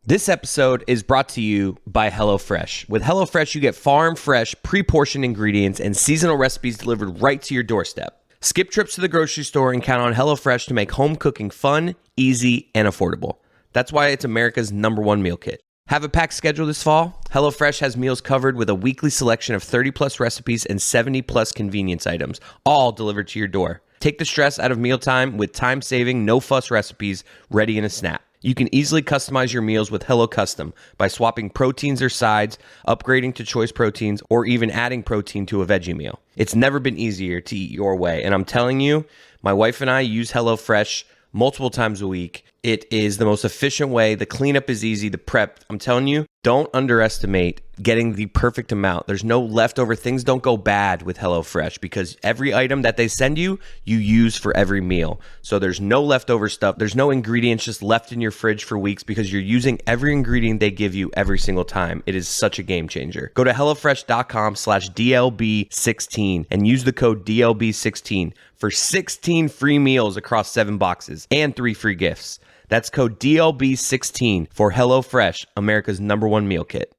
This episode is brought to you by HelloFresh. With HelloFresh, you get farm-fresh, pre-portioned ingredients and seasonal recipes delivered right to your doorstep. Skip trips to the grocery store and count on HelloFresh to make home cooking fun, easy, and affordable. That's why it's America's #1 meal kit. Have a packed schedule this fall? HelloFresh has meals covered with a weekly selection of 30-plus recipes and 70-plus convenience items, all delivered to your door. Take the stress out of mealtime with time-saving, no-fuss recipes ready in a snap. You can easily customize your meals with Hello Custom by swapping proteins or sides, upgrading to choice proteins, or even adding protein to a veggie meal. It's never been easier to eat your way, and I'm telling you, my wife and I use HelloFresh multiple times a week. It is the most efficient way. The cleanup is easy. The prep, I'm telling you, don't underestimate getting the perfect amount. There's no leftover. Things don't go bad with HelloFresh because every item that they send you, you use for every meal. So there's no leftover stuff. There's no ingredients just left in your fridge for weeks because you're using every ingredient they give you every single time. It is such a game changer. Go to HelloFresh.com/DLB16 and use the code DLB16 for 16 free meals across 7 boxes and 3 free gifts. That's code DLB16 for HelloFresh, America's #1 meal kit.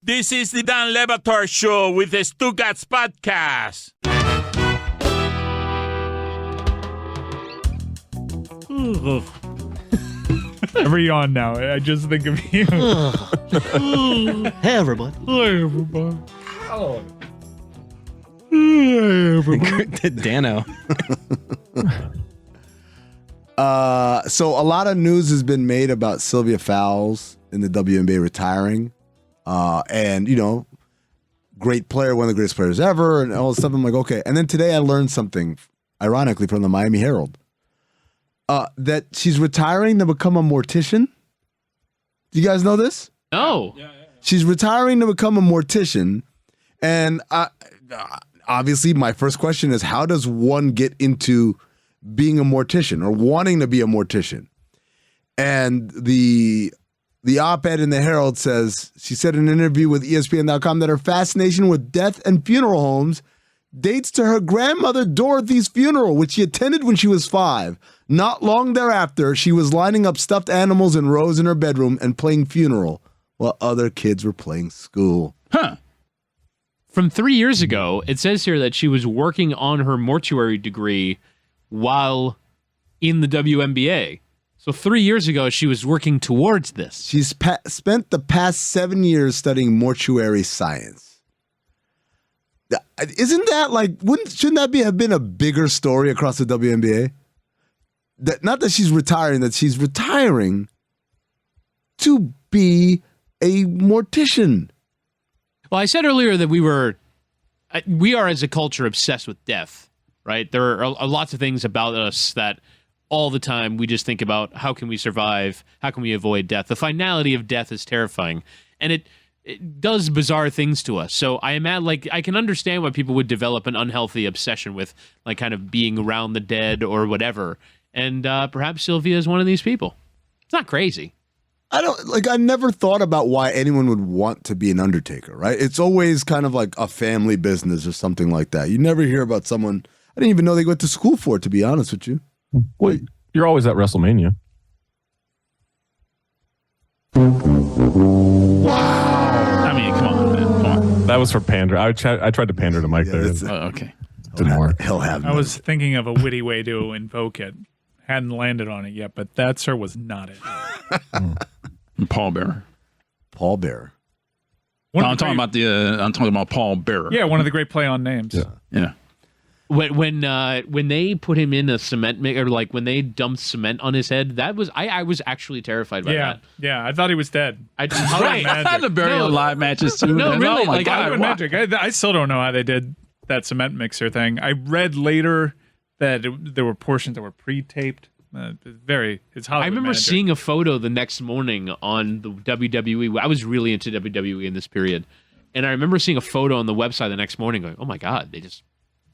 This is the Dan Le Batard Show with the Stugatz Podcast. Every yawn now. I just think of you. Hey, everybody. Hey, everybody. Oh. Dano. So a lot of news has been made about Sylvia Fowles in the WNBA retiring. And, you know, great player, one of the greatest players ever, and all this stuff. I'm like, okay. And then today I learned something, ironically, from the Miami Herald. That she's retiring to become a mortician. Do you guys know this? No. She's retiring to become a mortician. And obviously, my first question is, how does one get into being a mortician or wanting to be a mortician? And the op-ed in the Herald says, she said in an interview with espn.com that her fascination with death and funeral homes dates to her grandmother Dorothy's funeral, which she attended when she was 5. Not long thereafter, she was lining up stuffed animals in rows in her bedroom and playing funeral while other kids were playing school. Huh. From 3 years ago, it says here that she was working on her mortuary degree while in the WNBA. So 3 years ago, she was working towards this. She's spent the past 7 years studying mortuary science. Isn't that like, shouldn't that have been a bigger story across the WNBA? Not that she's retiring, that she's retiring to be a mortician. Well, I said earlier that we are as a culture obsessed with death, right? There are lots of things about us that all the time we just think about how can we survive, how can we avoid death. The finality of death is terrifying, and it does bizarre things to us. So I can understand why people would develop an unhealthy obsession with like kind of being around the dead or whatever. And perhaps Sylvia is one of these people. It's not crazy. I never thought about why anyone would want to be an undertaker, right? It's always kind of like a family business or something like that. You never hear about someone, I didn't even know they went to school for it, to be honest with you. Well, you're always at WrestleMania. Wow. I mean, come on, man. Come on. That was for pander. I tried to pander to Mike there. Okay. Didn't work. He'll have I was thinking of a witty way to invoke it. Hadn't landed on it yet, but that, sir, was not it. Paul Bearer. Paul Bearer. I'm talking about Paul Bearer. Yeah, one of the great play-on names. Yeah. When they put him in a cement mixer, like when they dumped cement on his head, that was I was actually terrified by that. Yeah, I thought he was dead. I had to bury live matches too. No, really, like Magic. I still don't know how they did that cement mixer thing. I read later that there were portions that were pre-taped. It's Hollywood I remember magic. seeing a photo the next morning on the WWE. I was really into WWE in this period, and I remember seeing a photo on the website the next morning, going, "Oh my God, they just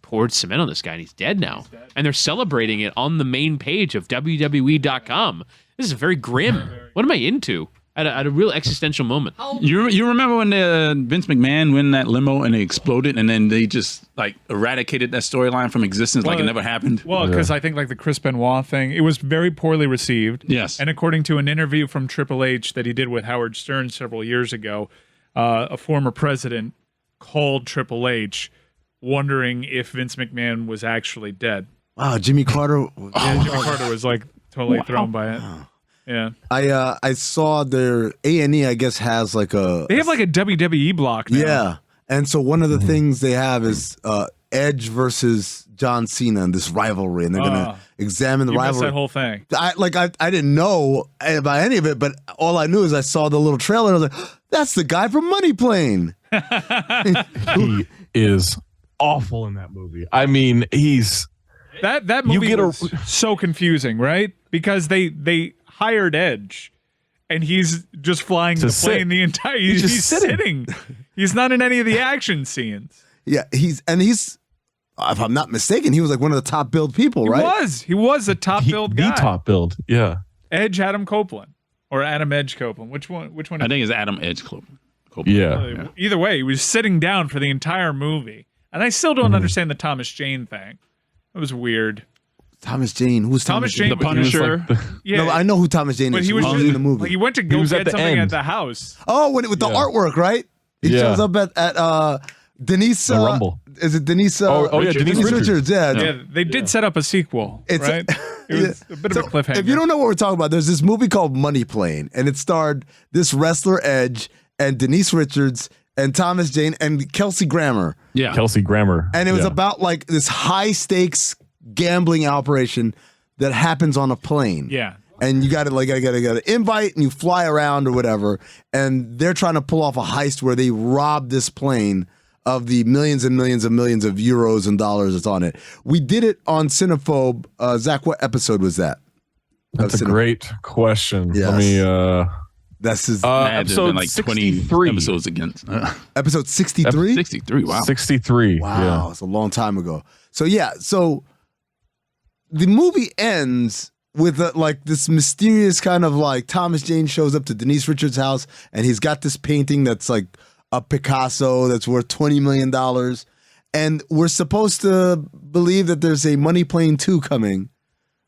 poured cement on this guy, and he's dead now." And they're celebrating it on the main page of WWE.com. This is very grim. What am I into? at a real existential moment. You remember when Vince McMahon went in that limo and it exploded, and then they just like eradicated that storyline from existence, like it never happened? Well, because I think like the Chris Benoit thing, it was very poorly received. Yes. And according to an interview from Triple H that he did with Howard Stern several years ago, a former president called Triple H wondering if Vince McMahon was actually dead. Wow, Jimmy Carter. Yeah, Jimmy Carter was like totally thrown by it. Yeah. I saw their A&E, I guess, has like a... They have like a WWE block now. Yeah. And so one of the things they have is Edge versus John Cena in this rivalry, and they're going to examine the You missed rivalry. that whole thing. I didn't know about any of it, but all I knew is I saw the little trailer, and I was like, that's the guy from Money Plane. He is awful in that movie. I mean, he's... That movie was so confusing, right? Because they hired Edge, and he's just flying the plane the entire. He's just sitting. He's not in any of the action scenes. Yeah, he's if I'm not mistaken, he was like one of the top billed people, right? He was a top billed guy. The top billed, yeah. Edge Adam Copeland or Adam Edge Copeland. Which one? I think it's Adam Edge Copeland. Yeah. Either way, he was sitting down for the entire movie, and I still don't understand the Thomas Jane thing. It was weird. Thomas Jane. Who's Thomas Jane? The Punisher. Yeah, No, I know who Thomas Jane but is. he was in the movie. Like he went to go was get at the something end. at the house. Oh, with the artwork, right? He shows up at Denise. The Rumble. Is it Denise? yeah, Denise Richards. Yeah. Yeah, they did set up a sequel, right? It was a bit of a cliffhanger. If you don't know what we're talking about, there's this movie called Money Plane, and it starred this wrestler Edge and Denise Richards and Thomas Jane and Kelsey Grammer. Yeah. Kelsey Grammer. And it was Yeah. about like this high stakes gambling operation that happens on a plane. Yeah. And you got to get an invite and you fly around or whatever. And they're trying to pull off a heist where they rob this plane of the millions and millions and millions of euros and dollars that's on it. We did it on Cinephobe. Zach, what episode was that? That's a great question. Yes. Let me... That's his episode like 63. 20 episodes against. episode 63? 63, wow. 63. Wow, Yeah. it's a long time ago. So yeah, so the movie ends with like this mysterious kind of like Thomas Jane shows up to Denise Richards' house, and he's got this painting that's like a Picasso that's worth $20 million. And we're supposed to believe that there's a Money Plane 2 coming,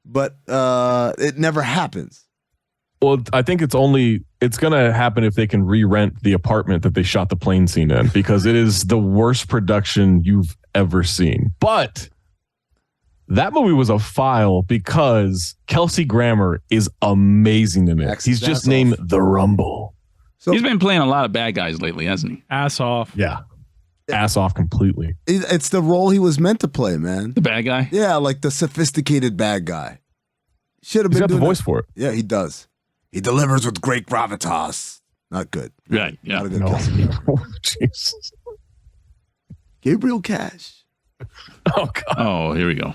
but it never happens. Well, I think it's going to happen if they can re-rent the apartment that they shot the plane scene in, because it is the worst production you've ever seen. But that movie was a file because Kelsey Grammer is amazing in it. He's just named The Rumble. So He's been playing a lot of bad guys lately, hasn't he? Ass off. Yeah. Ass off completely. it's the role he was meant to play, man. The bad guy? Yeah, like the sophisticated bad guy. Should have He's been got the doing voice that. for it. Yeah, he does. He delivers with great gravitas. Not good. Right, yeah. Not a good No. Kelsey. Jesus. Gabriel Cash. Oh, God. Oh, here we go.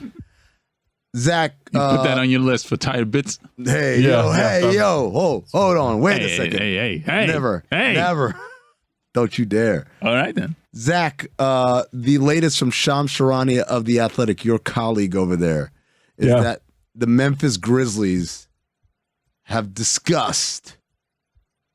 Zach. You put that on your list for tired bits? Hey, Yeah, yo, yeah. hey, yo. Hold on. Wait a second. Hey. Never. Hey. Never. Don't you dare. All right, then. Zach, the latest from Shams Charania of The Athletic, your colleague over there, is that the Memphis Grizzlies have discussed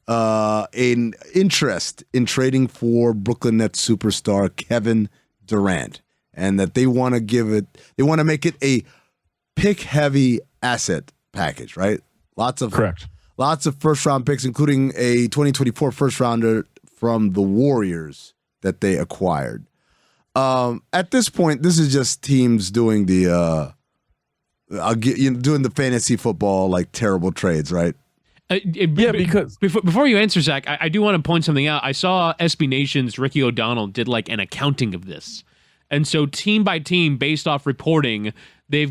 an interest in trading for Brooklyn Nets superstar Kevin Durant, and that they want to make it a pick-heavy asset package, right? Correct. Lots of first-round picks, including a 2024 first-rounder from the Warriors that they acquired. At this point, this is just teams doing the doing the fantasy football like terrible trades, right? Because before you answer, Zach, I do want to point something out. I saw SB Nation's Ricky O'Donnell did like an accounting of this, and so team by team, based off reporting, they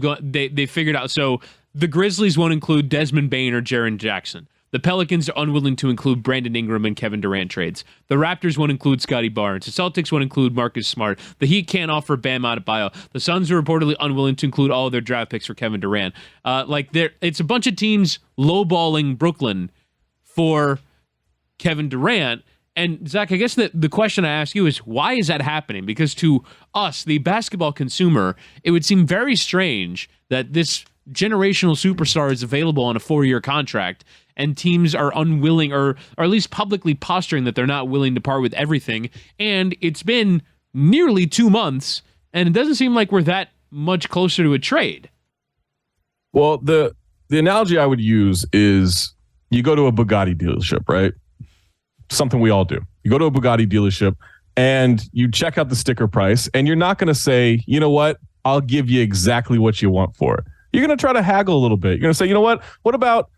figured out. So the Grizzlies won't include Desmond Bane or Jaren Jackson. The Pelicans are unwilling to include Brandon Ingram and Kevin Durant trades. The Raptors won't include Scotty Barnes. The Celtics won't include Marcus Smart. The Heat can't offer Bam Adebayo. The Suns are reportedly unwilling to include all of their draft picks for Kevin Durant. It's a bunch of teams lowballing Brooklyn for Kevin Durant. And Zach, I guess the question I ask you is, why is that happening? Because to us, the basketball consumer, it would seem very strange that this generational superstar is available on a 4-year contract, and teams are unwilling or at least publicly posturing that they're not willing to part with everything. And it's been nearly 2 months, and it doesn't seem like we're that much closer to a trade. Well, the analogy I would use is you go to a Bugatti dealership, right? Something we all do. You go to a Bugatti dealership and you check out the sticker price, and you're not going to say, you know what, I'll give you exactly what you want for it. You're going to try to haggle a little bit. You're going to say, you know what about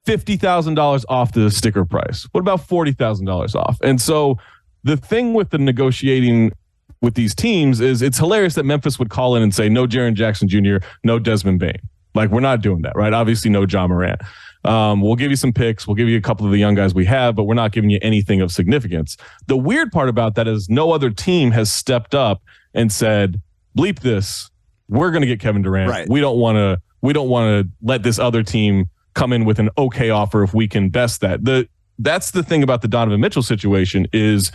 $50,000 off the sticker price? What about $40,000 off? And so the thing with the negotiating with these teams is it's hilarious that Memphis would call in and say, no Jaren Jackson Jr., no Desmond Bane. Like, we're not doing that, right? Obviously, no John Morant. We'll give you some picks. We'll give you a couple of the young guys we have, but we're not giving you anything of significance. The weird part about that is no other team has stepped up and said, bleep this. We're going to get Kevin Durant. Right. We don't want to let this other team come in with an okay offer if we can best that. That's the thing about the Donovan Mitchell situation is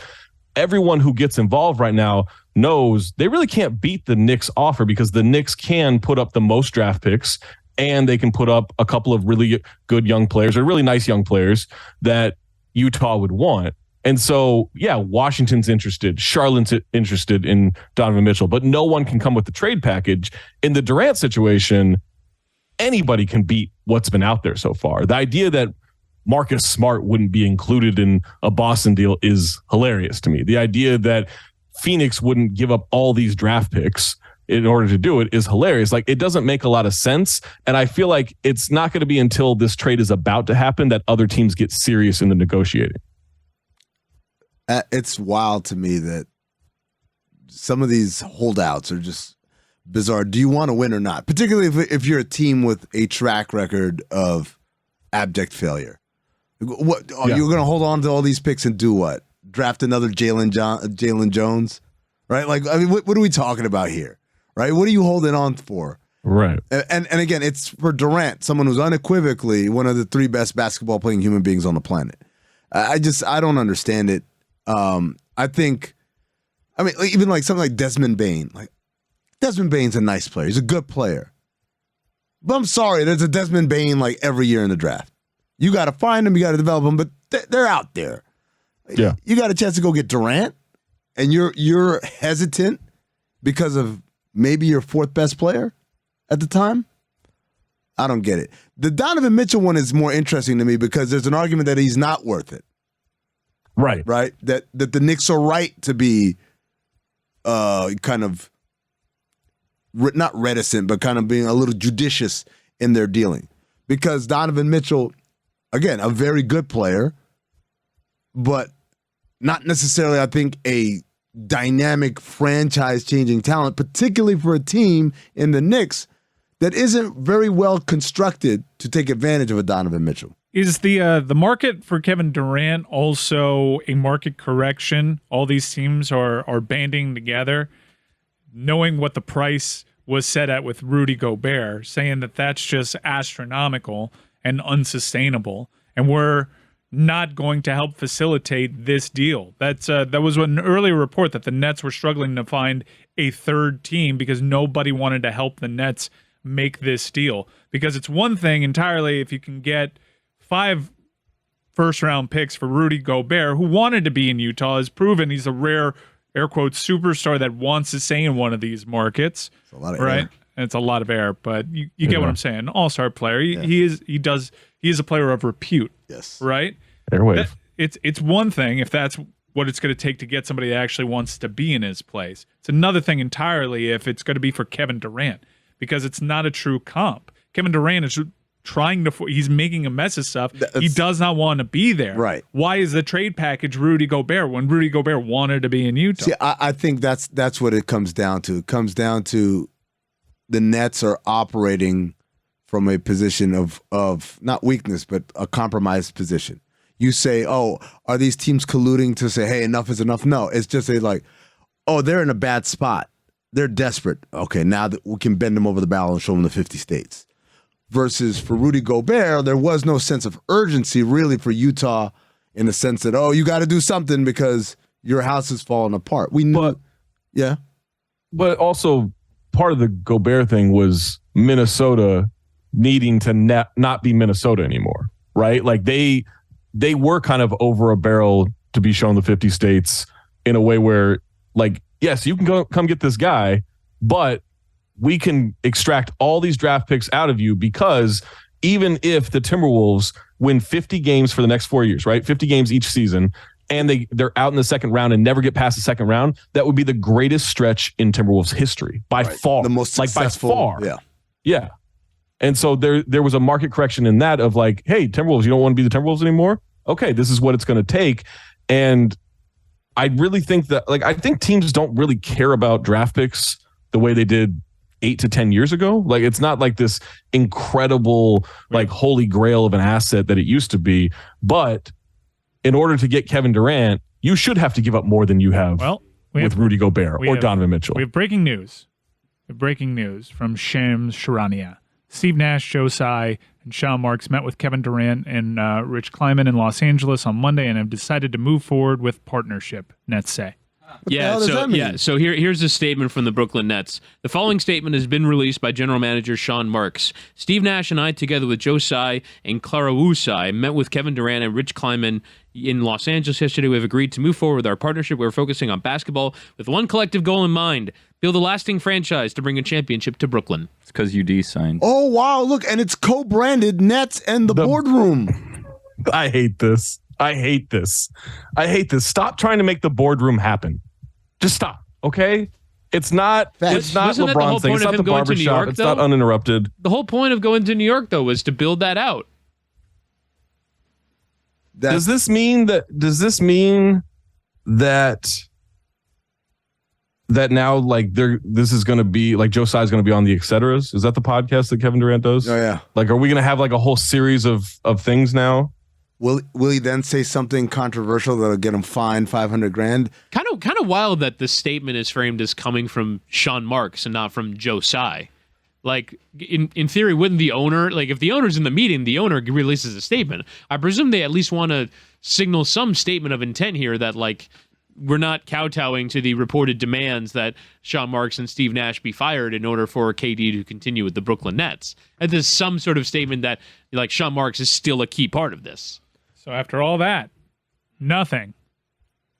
everyone who gets involved right now knows they really can't beat the Knicks offer because the Knicks can put up the most draft picks and they can put up a couple of really good young players or really nice young players that Utah would want. And so, yeah, Washington's interested. Charlotte's interested in Donovan Mitchell, but no one can come with the trade package. In the Durant situation, anybody can beat what's been out there so far. The idea that Marcus Smart wouldn't be included in a Boston deal is hilarious to me. The idea that Phoenix wouldn't give up all these draft picks in order to do it is hilarious. Like, it doesn't make a lot of sense. And I feel like it's not going to be until this trade is about to happen that other teams get serious in the negotiating. It's wild to me that some of these holdouts are just bizarre. Do you want to win or not? Particularly if you're a team with a track record of abject failure. What you're going to hold on to all these picks and do what? Draft another Jalen Jones, right? Like, I mean, what are we talking about here, right? What are you holding on for? Right. And again, it's for Durant, someone who's unequivocally one of the 3 best basketball playing human beings on the planet. I don't understand it. I think, even like something like Desmond Bane. Like, Desmond Bane's a nice player. He's a good player. But I'm sorry, there's a Desmond Bane like every year in the draft. You got to find them, you got to develop them, but they're out there. Yeah. You got a chance to go get Durant, and you're hesitant because of maybe your 4th best player at the time? I don't get it. The Donovan Mitchell one is more interesting to me because there's an argument that he's not worth it. Right. Right? That the Knicks are right to be kind of not reticent, but kind of being a little judicious in their dealing. Because Donovan Mitchell, again, a very good player, but not necessarily, I think, a dynamic franchise-changing talent, particularly for a team in the Knicks that isn't very well constructed to take advantage of a Donovan Mitchell. Is the market for Kevin Durant also a market correction? All these teams are banding together, knowing what the price was set at with Rudy Gobert, saying that that's just astronomical and unsustainable, and we're not going to help facilitate this deal. That was an earlier report that the Nets were struggling to find a 3rd team because nobody wanted to help the Nets make this deal. Because it's one thing entirely if you can get 5 first-round picks for Rudy Gobert, who wanted to be in Utah, has proven he's a rare, air quotes, superstar that wants to stay in one of these markets. It's a lot of right? air. And it's a lot of air, but you get what I'm saying. All-star player. He is a player of repute. Yes. Right? Airwave. It's one thing if that's what it's going to take to get somebody that actually wants to be in his place. It's another thing entirely if it's going to be for Kevin Durant, because it's not a true comp. Kevin Durant is he's making a mess of stuff. He does not want to be there. Right. Why is the trade package Rudy Gobert when Rudy Gobert wanted to be in Utah? See, I think that's what it comes down to. It comes down to the Nets are operating from a position of not weakness, but a compromised position. You say, oh, are these teams colluding to say, hey, enough is enough? No, it's just they're in a bad spot. They're desperate. Okay, now that we can bend them over the barrel and show them the 50 states. Versus for Rudy Gobert, there was no sense of urgency really for Utah in the sense that, oh, you got to do something because your house is falling apart. We knew. But also part of the Gobert thing was Minnesota needing to not be Minnesota anymore. right? Like they were kind of over a barrel to be shown the 50 states in a way where, like, yes, you can come get this guy, but we can extract all these draft picks out of you, because even if the Timberwolves win 50 games for the next 4 years, right? 50 games each season, and they're out in the second round and never get past the second round, that would be the greatest stretch in Timberwolves history by far. The most successful. Like by far. Yeah. And so there was a market correction in that of like, hey, Timberwolves, you don't want to be the Timberwolves anymore? Okay, this is what it's going to take. And I really think that, like, I think teams don't really care about draft picks the way they did 8 to 10 years ago. Like, it's not like this incredible, like, holy grail of an asset that it used to be. But in order to get Kevin Durant, you should have to give up more than you have with Rudy Gobert or Donovan Mitchell. We have breaking news. Breaking news from Shams Charania. Steve Nash, Joe Tsai, and Sean Marks met with Kevin Durant and Rich Kleiman in Los Angeles on Monday and have decided to move forward with partnership, Nets say. So here's a statement from the Brooklyn Nets. The following statement has been released by General Manager Sean Marks. Steve Nash and I, together with Joe Tsai and Clara Wu Tsai, met with Kevin Durant and Rich Kleiman in Los Angeles yesterday. We have agreed to move forward with our partnership. We're focusing on basketball with one collective goal in mind: build a lasting franchise to bring a championship to Brooklyn. It's because UD signed. Oh, wow. Look, and it's co-branded Nets and the boardroom. I hate this. Stop trying to make the boardroom happen. Just stop, okay? It's not LeBron's thing. It's not the barbershop. It's not uninterrupted. The whole point of going to New York, though, was to build that out. Does this mean that now, like, this is going to be like Joe Tsai is going to be on the Etceteras? Is that the podcast that Kevin Durant does? Oh yeah. Like, are we going to have like a whole series of things now? Will he then say something controversial that'll get him fined $500,000? Kind of wild that this statement is framed as coming from Sean Marks and not from Joe Tsai. Like, in theory, wouldn't the owner, like, if the owner's in the meeting, the owner releases a statement. I presume they at least want to signal some statement of intent here that, like, we're not kowtowing to the reported demands that Sean Marks and Steve Nash be fired in order for KD to continue with the Brooklyn Nets. And there's some sort of statement that, like, Sean Marks is still a key part of this. So after all that, nothing.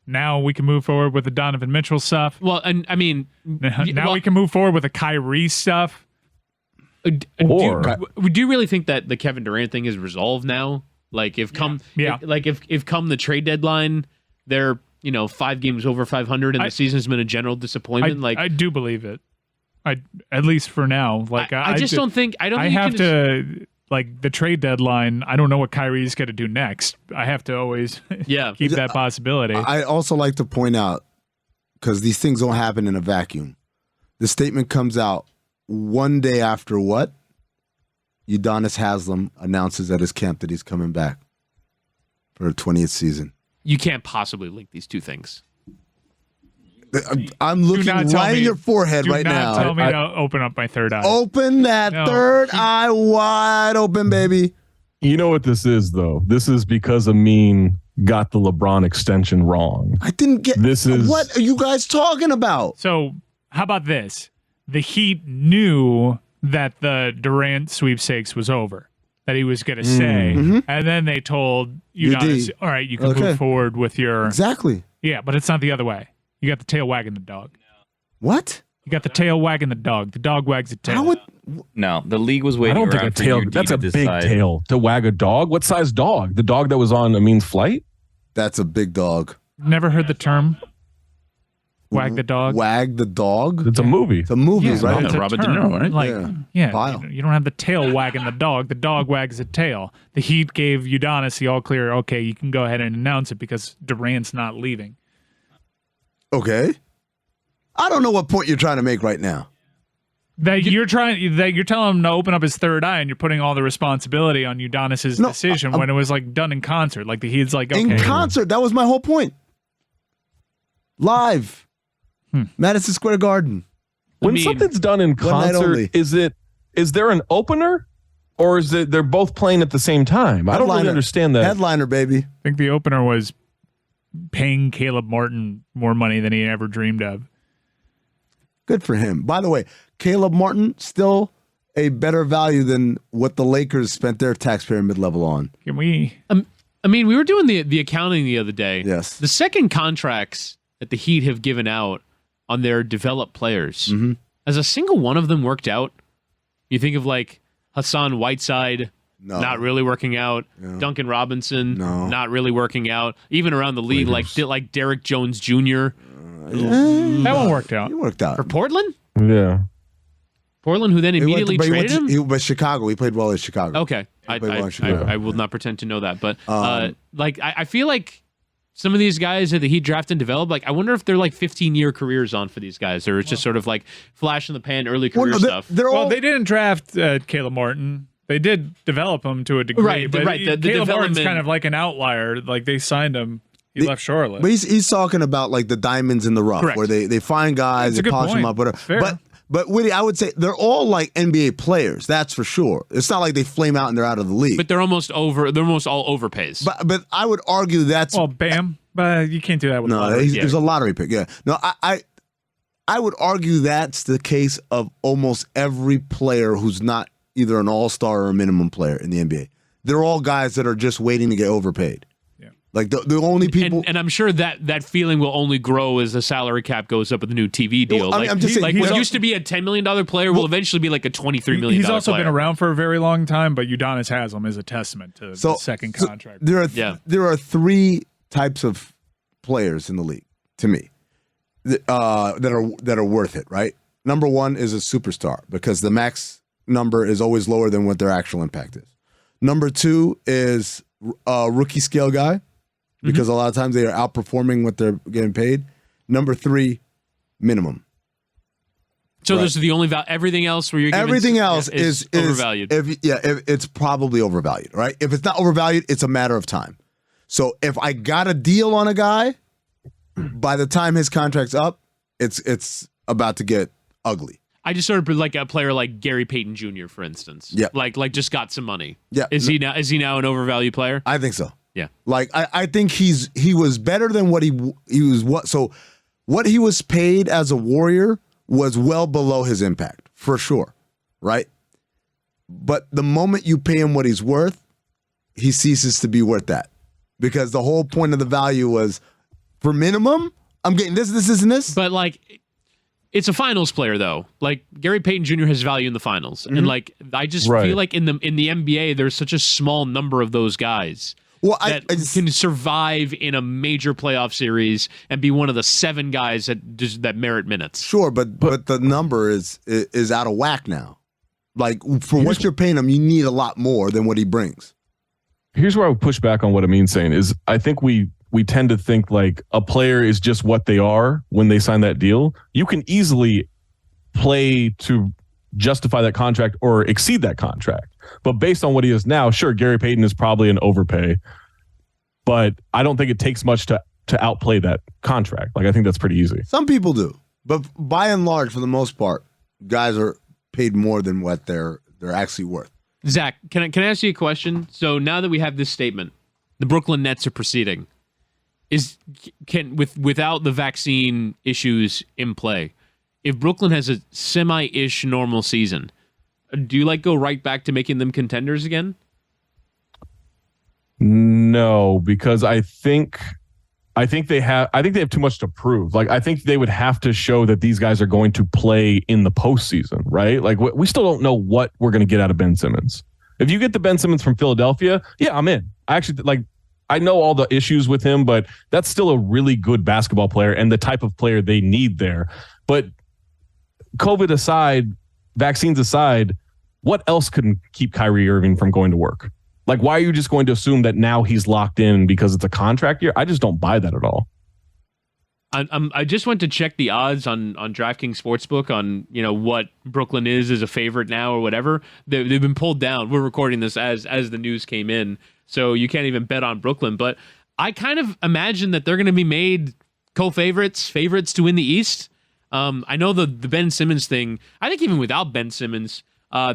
Now we can move forward with the Donovan Mitchell stuff. Well, and I mean, we can move forward with the Kyrie stuff. Do you really think that the Kevin Durant thing is resolved now? Like, if come the trade deadline, they're 5 games over 500 and the season's been a general disappointment. I do believe it. At least for now. Like, I don't think like, the trade deadline, I don't know what Kyrie's going to do next. I have to always keep that possibility. I also like to point out, because these things don't happen in a vacuum. The statement comes out one day after what? Udonis Haslem announces at his camp that he's coming back for a 20th season. You can't possibly link these two things. I'm looking right in your forehead right now. Tell me to open up my third eye. Open that third eye wide open, baby. You know what this is, though? This is because Amin got the LeBron extension wrong. I didn't get what are you guys talking about? So how about this? The Heat knew that the Durant sweepstakes was over, that he was going to stay, and then they told Udonis, all right, you can move forward with your... Exactly. Yeah, but it's not the other way. You got the tail wagging the dog. What? You got the tail wagging the dog. The dog wags the tail. No, the league was waiting around for UD to decide. That's a big tail to wag a dog. What size dog? The dog that was on Amin's flight? That's a big dog. Never heard the term wag the dog? Wag the dog? It's a movie. It's a movie, right? It's Robert De Niro, right? Like, you don't have the tail wagging the dog. The dog wags the tail. The Heat gave Udonis the all clear, okay, you can go ahead and announce it because Durant's not leaving. Okay. I don't know what point you're trying to make right now. That you're telling him to open up his third eye, and you're putting all the respontality on Udonis's decision when it was like done in concert. Like the Heat's like, okay. In concert, that was my whole point. Live. Madison Square Garden. When something's done in concert, is there an opener? Or is it they're both playing at the same time? I don't really understand that. Headliner, baby. I think the opener was paying Caleb Martin more money than he ever dreamed of. Good for him. By the way, Caleb Martin still a better value than what the Lakers spent their taxpayer mid-level on. Can we? I mean, we were doing the accounting the other day. Yes. The second contracts that the Heat have given out on their developed players, has a single one of them worked out? You think of like Hassan Whiteside, not really working out. Yeah. Duncan Robinson, not really working out. Even around the league, like Derek Jones Jr. That one worked out. He worked out For Portland? Yeah. Portland, who then immediately traded him? But Chicago, he played well in Chicago. Okay. I will not pretend to know that. But I feel like some of these guys that the Heat draft and develop, like I wonder if they're like 15-year careers on for these guys, or it's just sort of like flash in the pan, early career stuff. They didn't draft Caleb Martin. They did develop him to a degree, right? But the Caleb Martin's kind of like an outlier. Like they signed him, he left Charlotte. But he's talking about like the diamonds in the rough, Correct. where they find guys, they polish them up, whatever. But Woody, I would say they're all like NBA players. That's for sure. It's not like they flame out and they're out of the league. But they're almost all overpays. But I would argue that's Bam. But you can't do that with there's a lottery pick. Yeah. No, I would argue that's the case of almost every player who's not either an all-star or a minimum player in the NBA. They're all guys that are just waiting to get overpaid. Like the only people, and I'm sure that feeling will only grow as the salary cap goes up with the new TV deal. Well, I'm just saying, what used to be a $10 million player will eventually be like a $23 million. He's also player. been around for a very long time, but Udonis Haslem is a testament to the second contract. There are three types of players in the league to me that are worth it. Right, number one is a superstar because the max number is always lower than what their actual impact is. Number two is a rookie scale guy, because a lot of times they are outperforming what they're getting paid. Number three, minimum. So this is the only everything else where you're giving everything else is overvalued. It's probably overvalued, right? If it's not overvalued, it's a matter of time. So if I got a deal on a guy, by the time his contract's up, it's about to get ugly. I just sort of like a player like Gary Payton Jr., for instance. Yeah. Like just got some money. Yeah. Is he now an overvalued player? I think so. Yeah. Like I think he was better than what he was. So what he was paid as a Warrior was well below his impact for sure, right? But the moment you pay him what he's worth, he ceases to be worth that, because the whole point of the value was for minimum, I'm getting this, and this. But like, it's a finals player though. Like Gary Payton Jr. has value in the finals, and like I just feel like in the NBA there's such a small number of those guys. That can survive in a major playoff series and be one of the 7 guys that merit minutes. Sure, but the number is out of whack now. Like for what you're paying him, you need a lot more than what he brings. Here's where I would push back on what Amin's saying is I think we tend to think like a player is just what they are when they sign that deal. You can easily play to justify that contract or exceed that contract. But based on what he is now, sure, Gary Payton is probably an overpay, but I don't think it takes much to outplay that contract. Like I think that's pretty easy. Some people do, but by and large, for the most part, guys are paid more than what they're actually worth. Zach, can I ask you a question? So now that we have this statement, the Brooklyn Nets are proceeding. Without the vaccine issues in play, if Brooklyn has a semi-ish normal season, do you go right back to making them contenders again? No, because I think they have too much to prove. Like I think they would have to show that these guys are going to play in the postseason, right? Like we still don't know what we're going to get out of Ben Simmons. If you get the Ben Simmons from Philadelphia, yeah, I'm in. I actually I know all the issues with him, but that's still a really good basketball player and the type of player they need there. But COVID aside, vaccines aside, what else can keep Kyrie Irving from going to work? Like, why are you just going to assume that now he's locked in because it's a contract year? I just don't buy that at all. I just went to check the odds on DraftKings Sportsbook on what Brooklyn is as a favorite now or whatever. They've been pulled down. We're recording this as the news came in, so you can't even bet on Brooklyn. But I kind of imagine that they're going to be made favorites to win the East. I know the Ben Simmons thing. I think even without Ben Simmons,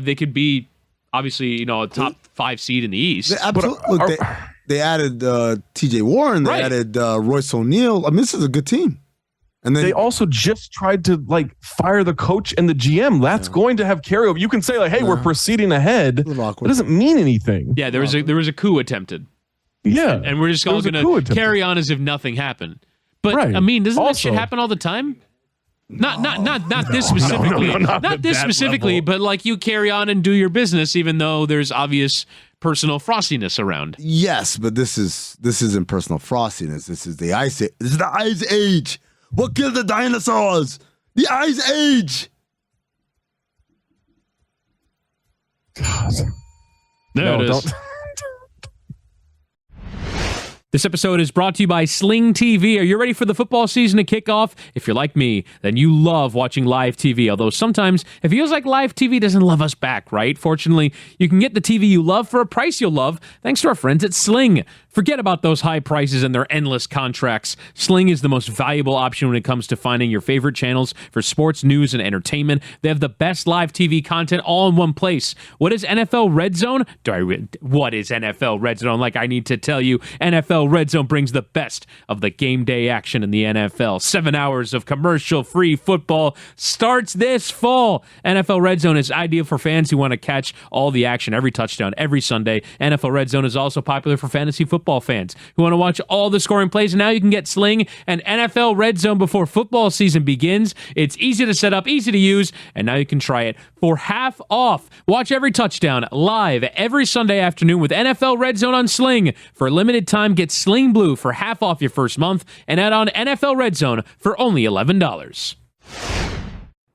they could be obviously a top 5 seed in the East. They added T.J. Warren. They added Royce O'Neal. I mean, this is a good team. And then they also just tried to like fire the coach and the GM. That's going to have carryover. You can say like, "Hey, we're proceeding ahead." It doesn't mean anything. Yeah, there was a coup attempted. Yeah, and we're just all going to carry on as if nothing happened. But I mean, doesn't that shit happen all the time? Not this specifically. Not this specifically, but like you carry on and do your business even though there's obvious personal frostiness around. Yes, but this isn't personal frostiness. This is the ice age. This is the ice age. What killed the dinosaurs? The ice age. God. There it is. This episode is brought to you by Sling TV. Are you ready for the football season to kick off? If you're like me, then you love watching live TV, although sometimes it feels like live TV doesn't love us back, right? Fortunately, you can get the TV you love for a price you'll love thanks to our friends at Sling. Forget about those high prices and their endless contracts. Sling is the most valuable option when it comes to finding your favorite channels for sports, news, and entertainment. They have the best live TV content all in one place. What is NFL Red Zone? What is NFL Red Zone? Like I need to tell you, NFL Red Zone brings the best of the game day action in the NFL. 7 hours of commercial-free football starts this fall. NFL Red Zone is ideal for fans who want to catch all the action, every touchdown, every Sunday. NFL Red Zone is also popular for fantasy football fans who want to watch all the scoring plays. And now you can get Sling and NFL Red Zone before football season begins. It's easy to set up, easy to use, and now you can try it for half off. Watch every touchdown live every Sunday afternoon with NFL Red Zone on Sling. For a limited time, get Sling Blue for half off your first month and add on NFL Red Zone for only $11.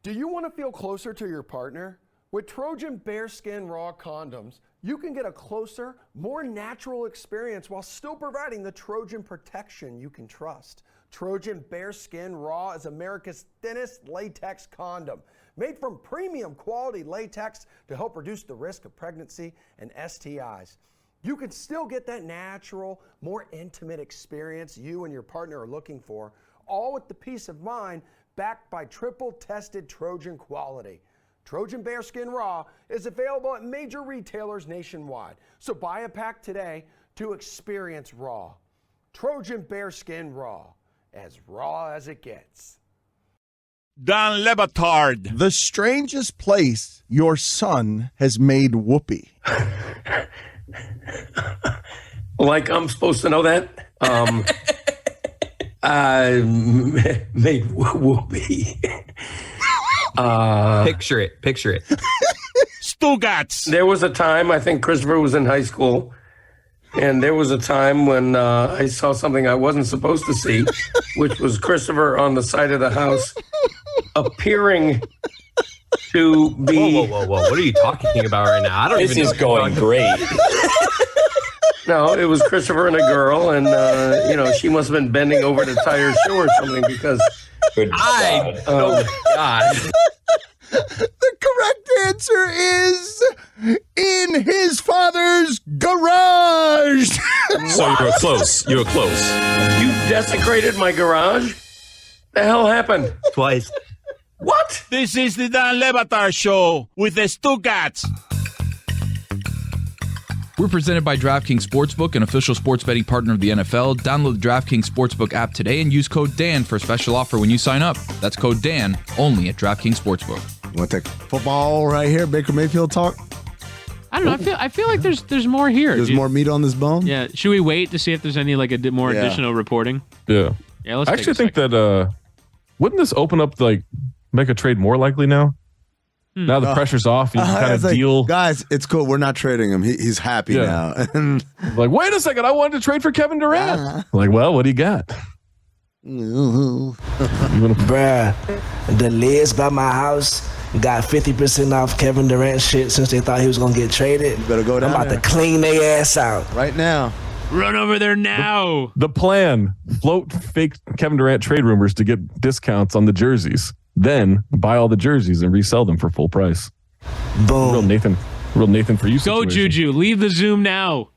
Do you want to feel closer to your partner? With Trojan Bearskin Raw condoms, you can get a closer, more natural experience while still providing the Trojan protection you can trust. Trojan Bearskin Raw is America's thinnest latex condom, made from premium quality latex to help reduce the risk of pregnancy and STIs. You can still get that natural, more intimate experience you and your partner are looking for, all with the peace of mind backed by triple-tested Trojan quality. Trojan Bearskin Raw is available at major retailers nationwide. So buy a pack today to experience Raw. Trojan Bearskin Raw as it gets. Dan Le Batard. The strangest place your son has made whoopee. Like I'm supposed to know that? I made whoopee. Picture it. Stugats. There was a time, I think Christopher was in high school, and there was a time when I saw something I wasn't supposed to see, which was Christopher on the side of the house appearing to be... Whoa. What are you talking about right now? I don't This even know is going great. No, it was Christopher and a girl, and, she must have been bending over to tie her shoe or something because... Oh, God. The correct answer is in his father's garage. So you were close. You desecrated my garage? The hell happened? Twice. What? This is the Dan Le Batard Show with the Stugats. We're presented by DraftKings Sportsbook, an official sports betting partner of the NFL. Download the DraftKings Sportsbook app today and use code DAN for a special offer when you sign up. That's code DAN, only at DraftKings Sportsbook. You want to take football right here, Baker Mayfield talk? I don't know. I feel like there's more here. There's more meat on this bone? Yeah. Should we wait to see if there's any more additional reporting? Yeah. Yeah, let's I actually think that wouldn't this open up make a trade more likely now? Now the pressure's off. You can kind of deal. Guys, it's cool. We're not trading him. He's happy now. Like, wait a second. I wanted to trade for Kevin Durant. Like, well, what do you got? Bruh, the Lids by my house got 50% off Kevin Durant shit since they thought he was going to get traded. You better go down I'm about to clean their ass out. Right now. Run over there now. The plan, float fake Kevin Durant trade rumors to get discounts on the jerseys. Then buy all the jerseys and resell them for full price. Boom. Real Nathan for you. Go, situation. Juju. Leave the Zoom now.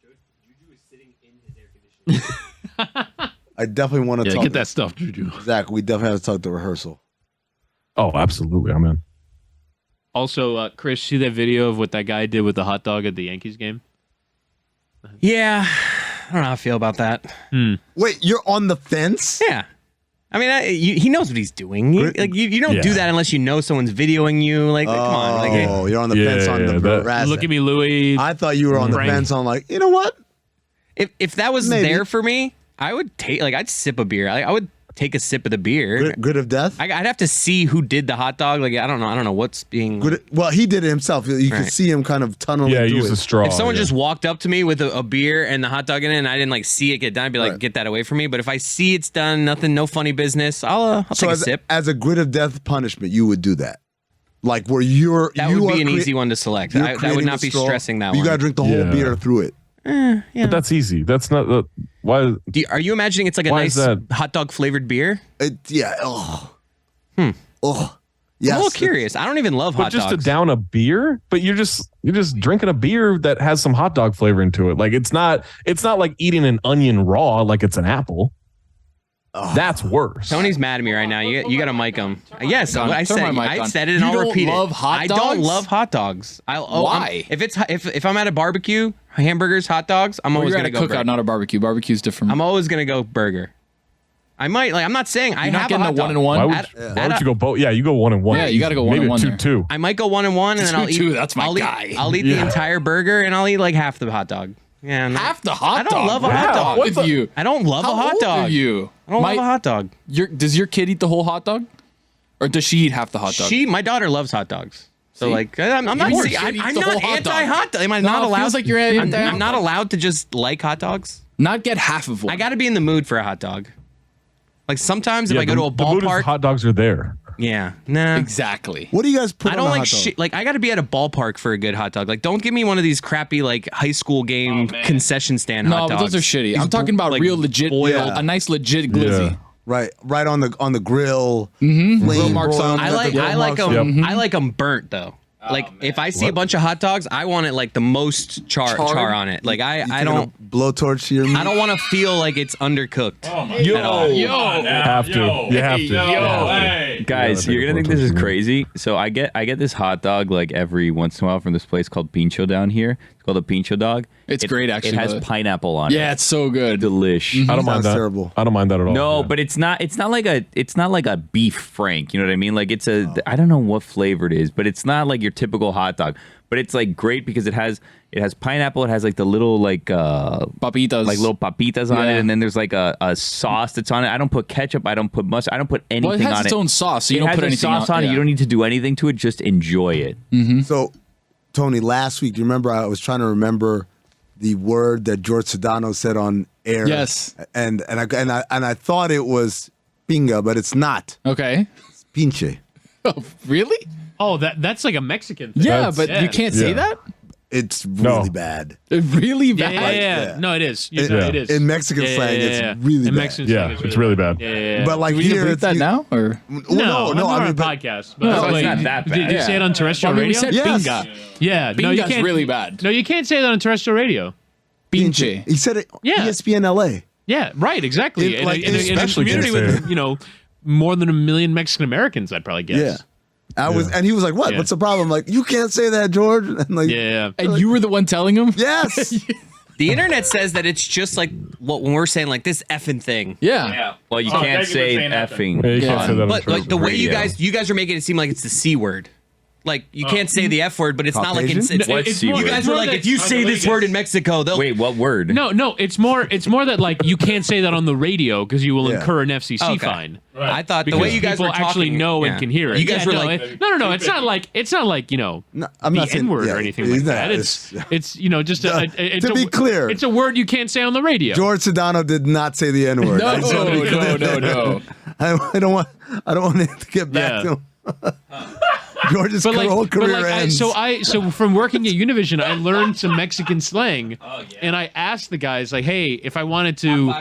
Juju is sitting in his air conditioning. I definitely want to talk. Get that stuff, Juju. Zach, we definitely have to talk the rehearsal. Oh, absolutely. I'm in. Also, Chris, see that video of what that guy did with the hot dog at the Yankees game? Yeah. I don't know how I feel about that. Wait, you're on the fence? Yeah. I mean, he knows what he's doing. You don't do that unless you know someone's videoing you. Like, come on. Like, you're on the fence on the harassment. Look at me, Louis. I thought you were on the fence on like, you know what? If that was there for me, I would take I'd sip a beer. I would take a sip of the beer. Good of death? I'd have to see who did the hot dog. Like, I don't know what's being. Well, he did it himself. You could see him kind of tunneling. Yeah, use a straw. If someone just walked up to me with a beer and the hot dog in it, and I didn't like see it get done, I'd be like, get that away from me. But if I see it's done, no funny business, I'll take a sip. As a grid of death punishment, you would do that. Like where that would be an easy one to select. That would not be stressing that one. You got to drink the whole beer through it. But that's easy. That's not the why. Are you imagining it's like a nice hot dog flavored beer? Yeah. Oh. Yes. I'm a little curious. I don't even love hot dogs. Just to down a beer, but you're just drinking a beer that has some hot dog flavor into it. Like it's not like eating an onion raw like it's an apple. That's worse. Tony's mad at me right now. You got to mic him. Yes, I said it, and I'll repeat it. I don't love hot dogs. Why? If I'm at a barbecue, hamburgers, hot dogs, I'm always going to go cookout, not a barbecue. Barbecue's different. I'm always going to go burger. I might I'm not saying I have a hot dog. 1-1. Why would you go both? Yeah, you go 1-1. Yeah, you got to go 1-1. Maybe 2-2. I might go 1-1, and then I'll eat. 2-2. That's my guy. I'll eat the entire burger, and I'll eat like half the hot dog. Yeah, half the hot dog. I don't love a hot dog. With you? I don't love a hot dog. Are you? I don't love a hot dog. Does your kid eat the whole hot dog, or does she eat half the hot dog? My daughter loves hot dogs. So like, I'm not anti-hot dog. Am I not allowed? Feels like you're I'm not allowed to just like hot dogs. Not get half of one. I got to be in the mood for a hot dog. Like sometimes if I go to a ballpark, hot dogs are there. Yeah, nah. Exactly. What do you guys put? I don't like shit. Like I got to be at a ballpark for a good hot dog. Like don't give me one of these crappy like high school game concession stand hot dogs. No, those are shitty. I'm talking about real legit, a nice legit glizzy. Yeah. Right on the grill. Grill marks on. I like them burnt though. Like if I see a bunch of hot dogs, I want it like the most char on it. Like I don't blowtorch your meat. I don't want to feel like it's undercooked. You have to. Guys, you're gonna think this is crazy. So I get this hot dog like every once in a while from this place called Pincho down here. It's called a Pincho dog. It's great actually. It has pineapple on it. Yeah, it's so good. Delish. I don't mind that. Terrible. I don't mind that at all. No, but it's not like a beef frank. You know what I mean? Like it's I don't know what flavor it is, but it's not like your typical hot dog. But it's like great because it has pineapple. It has like the little like papitas, like little papitas on it, and then there's like a sauce that's on it. I don't put ketchup. I don't put mustard. I don't put anything on it. Well, it has its own sauce, so you don't put anything sauce on it. You don't need to do anything to it. Just enjoy it. So, Tony, last week, do you remember I was trying to remember the word that George Sedano said on air? Yes. And I thought it was pinga, but it's not. Okay. It's pinche. Oh, really? Oh, that's like a Mexican thing. Yeah, but you can't say that? It's really bad. Really bad? Yeah. No, it is. It is. In Mexican slang, it's really bad. Mexican slang it's really bad. Yeah. But like we here, it's that now or no. I mean, podcast. But no, it's not that bad. Did you say it on terrestrial radio? We said pinga. Yeah. No, you can't. Really bad. No, you can't say that on terrestrial radio. Pinche. He said it. Yeah. ESPN LA. Yeah. Right. Exactly. In a community with more than 1 million Mexican Americans, I'd probably guess. Yeah. And he was like, "What? What's the problem?" Like, you can't say that, George. And like, and you were the one telling him. Yes. The internet says that it's just like when we're saying like this effing thing. Yeah. Well, you can't say effing. Yeah, you can't say that. But like the way you guys are making it seem like it's the C word. Like you can't say the F word, but it's not like it's you guys were like, if you say this word in Mexico, they'll wait. What word? No, it's more that like you can't say that on the radio because you will incur an FCC fine. Right. I thought because the way you guys were talking, actually know and can hear it. You guys were like, no. It's not like I'm not the N word or anything like that. It's just to be clear, it's a word you can't say on the radio. George Sedano did not say the N word. No. I don't want to get back to him. George's whole career ends. So from working at Univision, I learned some Mexican slang, and I asked the guys like, "Hey, if I wanted to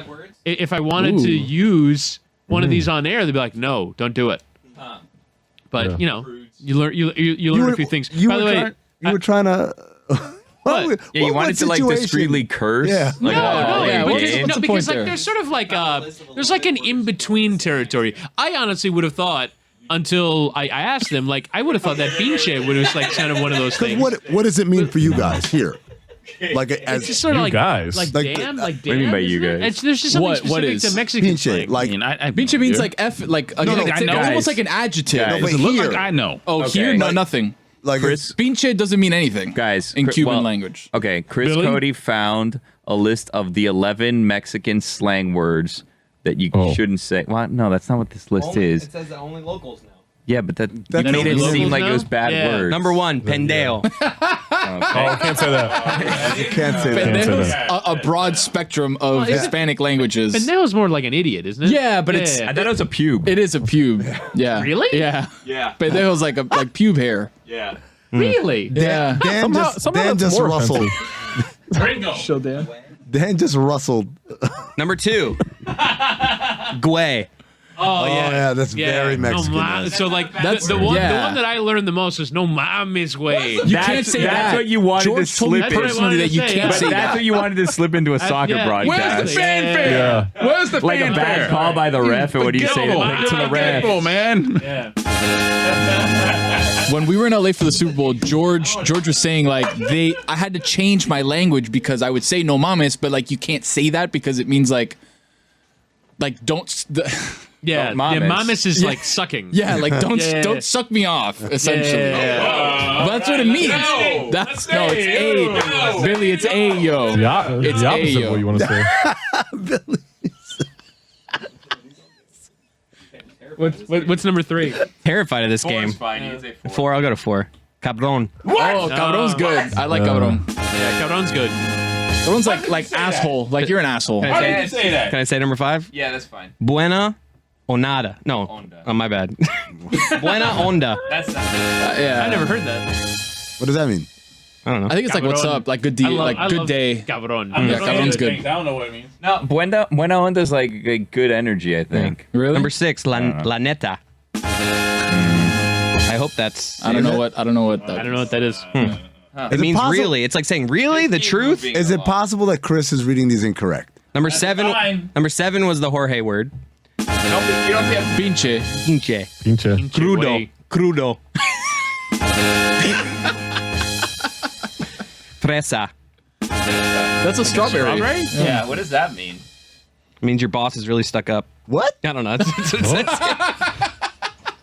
use one of these on air," they'd be like, "No, don't do it." But you learn a few things. By the way, you were trying to. You wanted to like discreetly curse. Yeah. Because like there's sort of like there's like an in between territory. I honestly would have thought. Until I asked them, like I would have thought that pinche was like kind of one of those things. What does it mean for you guys here? Like It's just sort of like guys. like Like, damn, like what do you mean damn. by you isn't it? guys? There's just something What specific is to Mexican pinche? slang. Like, Pinche means like F, like no, like, I it's know. almost like an adjective. Guys. but Does it look here, like I know? Oh, Okay. here, no, Like- nothing. like Chris? Pinche doesn't mean anything, Guys, in Cuban well, language. Okay, Chris Billy? Cote found a list of the 11 Mexican slang words that you shouldn't say. Well, no, that's not what this list is. It says that only locals know. Yeah, but that That made it locals seem like know? it was bad Yeah. words. Number 1, pendeo. Oh, can't say that. you can't say that. Can't say Pendejo's that. a broad spectrum of Well, is it- Hispanic languages. Pendejo's more like an idiot, isn't it? Yeah, but it's I thought it was a pube. it is a pube. Yeah. Really? Yeah. Yeah. Pendejo's like pube hair. Yeah. Really? Yeah. Dan somehow just that's more rustled. Ringo. Show Dan. Dan just rustled. Number 2, Güey. Oh, yeah, that's very Mexican. No, so like That's- the one yeah. that I learned the most was no mames way. You can't say that's that. what you wanted George to told me slip in. personally that you That's what I wanted to say, can't yeah. say But that's that. what you wanted to slip into a soccer yeah. broadcast. Where's the fanfare? Yeah. Where's the Like a fanfare? bad call by the ref, and what do you say to the ref? Careful, man. When we were in LA for the Super Bowl, George was saying like I had to change my language because I would say no mames, but like you can't say that because it means like don't. Yeah, mames. mames is like sucking. Yeah, like Yeah. don't suck me off, essentially. Yeah. But that's what it means. It's A. Billy, it's A, yo. Yeah, It's the opposite Ayo. of what you want to say. What's number 3? Terrified of this game. 4, I'll go to 4. Cabron. Oh, cabron's good. I like cabron. Yeah, cabron's good. Cabron's like asshole. Like you're an asshole. How did you say that? Can I say number 5? Yeah, that's fine. Buena o nada. No. Onda. Oh, my bad. Buena onda. That's not. Yeah. I never heard that. What does that mean? I don't know. I think it's like what's Cabron. up, like good deal, like good day. Cabron. Yeah, cabron's good. I don't know what it means. No, buena onda is like good energy, I think. Really? Number 6, la neta. I hope that's. I don't know what I don't know what that is. It means really. It's like saying really the truth. Is it possible that Chris is reading these incorrect? Number 7. fine. Number 7 was the Jorge word. You don't say Pinche. Pinche. Pinche. Crudo. Crudo. Fresa. That's a strawberry. Yeah, what does that mean? It means your boss is really stuck up. What? I don't know.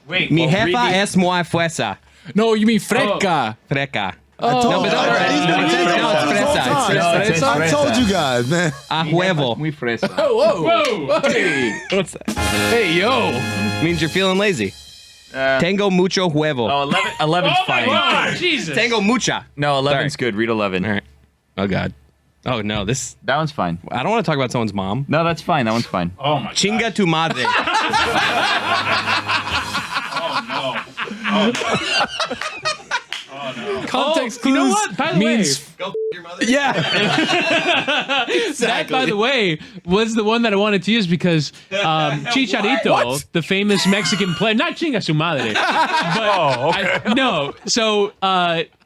Wait, Mi jefa es muy fuesa. No, you mean freca. Freca. Oh, No, but it's fresa. It's fresa. I told you guys, man. A huevo. Muy fresa. Whoa. Hey. What's that? Hey, yo. Means you're feeling lazy. Tengo mucho huevo. Oh, 11's fine. Oh, Jesus. Tengo mucha. No, 11's Sorry. good. Read 11. All right. Oh, God. Oh, no. This. That one's fine. I don't want to talk about someone's mom. No, that's fine. That one's fine. Oh my Chinga tu madre. Context you know clues what? By the means Go your mother. yeah. That, by the way, was the one that I wanted to use because Chicharito, the famous Mexican player, not chinga su madre, but no. So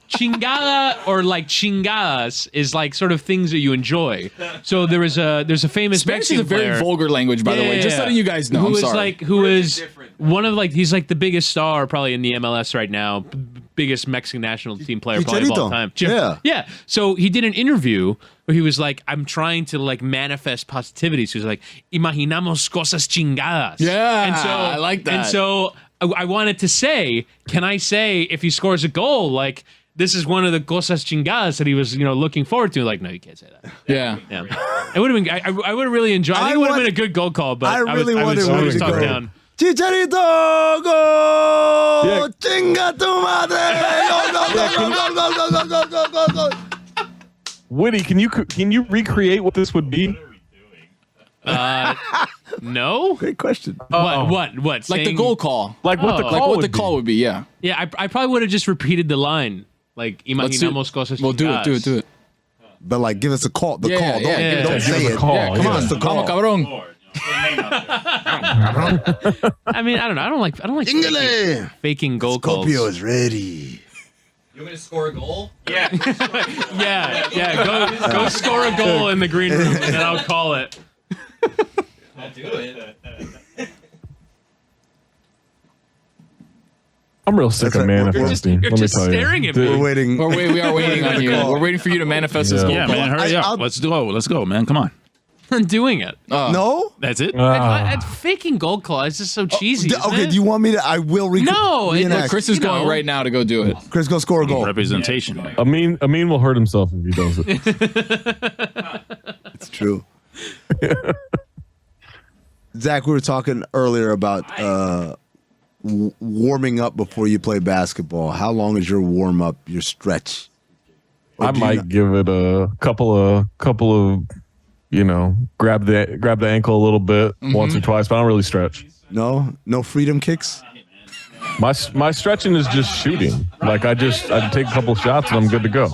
chingada or like chingadas is like sort of things that you enjoy. So there's a famous Spanish Mexican is a very player, vulgar language, by the way. Just letting you guys know. who I'm is sorry. like who is one of like he's like the biggest star probably in the MLS right now. Biggest Mexican national team player probably of all time. Yeah. So he did an interview where he was like, I'm trying to like manifest positivity. So he's like, imaginamos cosas chingadas. Yeah, and so I like that. And so I wanted to say, can I say if he scores a goal, like this is one of the cosas chingadas that he was, looking forward to? Like, no, you can't say that. Yeah. It would have been. I would have really enjoyed. I think it would have been a good goal call, but I really wanted I Woody was to talked go. down. Chicharito, go! Chinga tu madre! Go! Woody, can you recreate what this would be? No. Great question. What? Like the saying- goal call. Like what the Like call what would the call would be, yeah. Yeah, I probably would have just repeated the line. Like, Let's do imaginamos cosas Well, do chingadas. it. But like, give us a call. The Yeah, call. yeah, Don't yeah. say Give us a it. call. Yeah, come Give on, us the Vamos, call. cabrón. I mean, I don't know. I don't like Ingele. faking goal calls. Scorpio is ready. You want me to score a goal? Yeah. Go score a goal in the green room, and then I'll call it. I'll do it. I'm real sick of manifesting. You're just staring at me. We're waiting. We are waiting on you. We're waiting for you to manifest this goal. Yeah, man, hurry up. Let's go, man. Come on. I'm doing it. No? That's it? Faking gold claw is just so cheesy. Okay, do you want me to? I will reenact. Chris is going right now to go do it. Chris, go score a goal. Representation. Amin will hurt himself if he does it. It's true. Zach, we were talking earlier about warming up before you play basketball. How long is your warm up, your stretch? I might give it a couple of grab the ankle a little bit once or twice, but I don't really stretch. No freedom kicks. My stretching is just shooting. Like I take a couple shots and I'm good to go.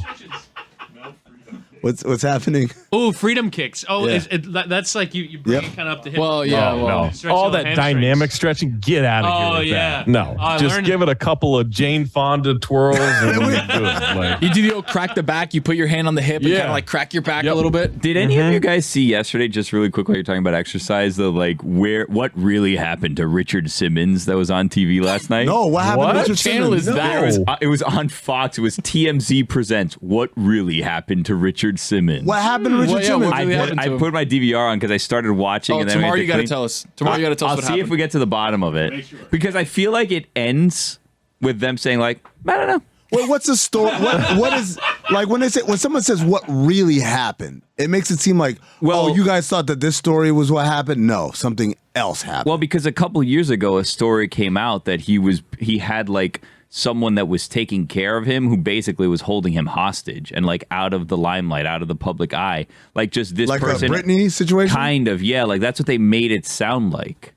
What's happening? Oh, freedom kicks. Oh, Yeah. That's like you bring it kind of up to him. Well, yeah. No. All that dynamic stretching, get out of here. Oh, with yeah. that. No, just give it a couple of Jane Fonda twirls and you're good. Like, You do the old crack the back. You put your hand on the hip and kind of like crack your back a little bit. Did any of you guys see yesterday, just really quick while you're talking about exercise, what really happened to Richard Simmons that was on TV last night? No, what happened to Richard channel Simmons? is that? It was on Fox. It was TMZ Presents What Really Happened to Richard Simmons. What happened to Richard Simmons? I put my DVR on because I started watching. And then tomorrow you got to tell us. Tomorrow you got to tell us I'll what see happened. if we get to the bottom of it. Because I feel like it ends with them saying like, I don't know. Well, what's the story? What is like when someone says what really happened? It makes it seem like, you guys thought that this story was what happened. No, something else happened. Well, because a couple years ago, a story came out that he had like someone that was taking care of him who basically was holding him hostage and like out of the limelight, out of the public eye, like just this like person. a Britney situation. Kind of, yeah. Like that's what they made it sound like.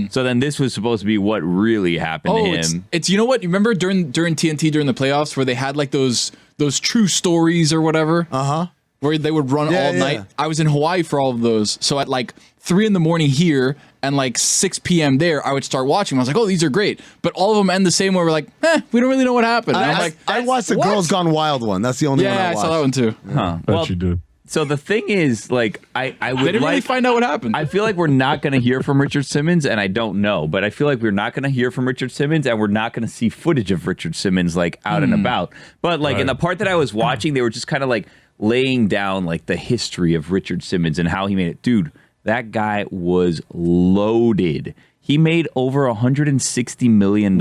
So then this was supposed to be what really happened to him. It's you know what? You remember during TNT during the playoffs where they had like those true stories or whatever? Where they would run all night. I was in Hawaii for all of those. So at like 3 a.m. here and like 6 p.m. there, I would start watching. I was like, oh, these are great. But all of them end the same way. We're like, we don't really know what happened. I watched the Girls Gone Wild one. That's the only one I watched. I saw that one too. Bet you did. So the thing is, like, I would They didn't really find out what happened. I feel like we're not going to hear from Richard Simmons, and I don't know, but I feel like we're not going to hear from Richard Simmons, and we're not going to see footage of Richard Simmons, like, out and about. But, like, in the part that I was watching, they were just kind of, like, laying down, like, the history of Richard Simmons and how he made it. Dude, that guy was loaded. He made over $160 million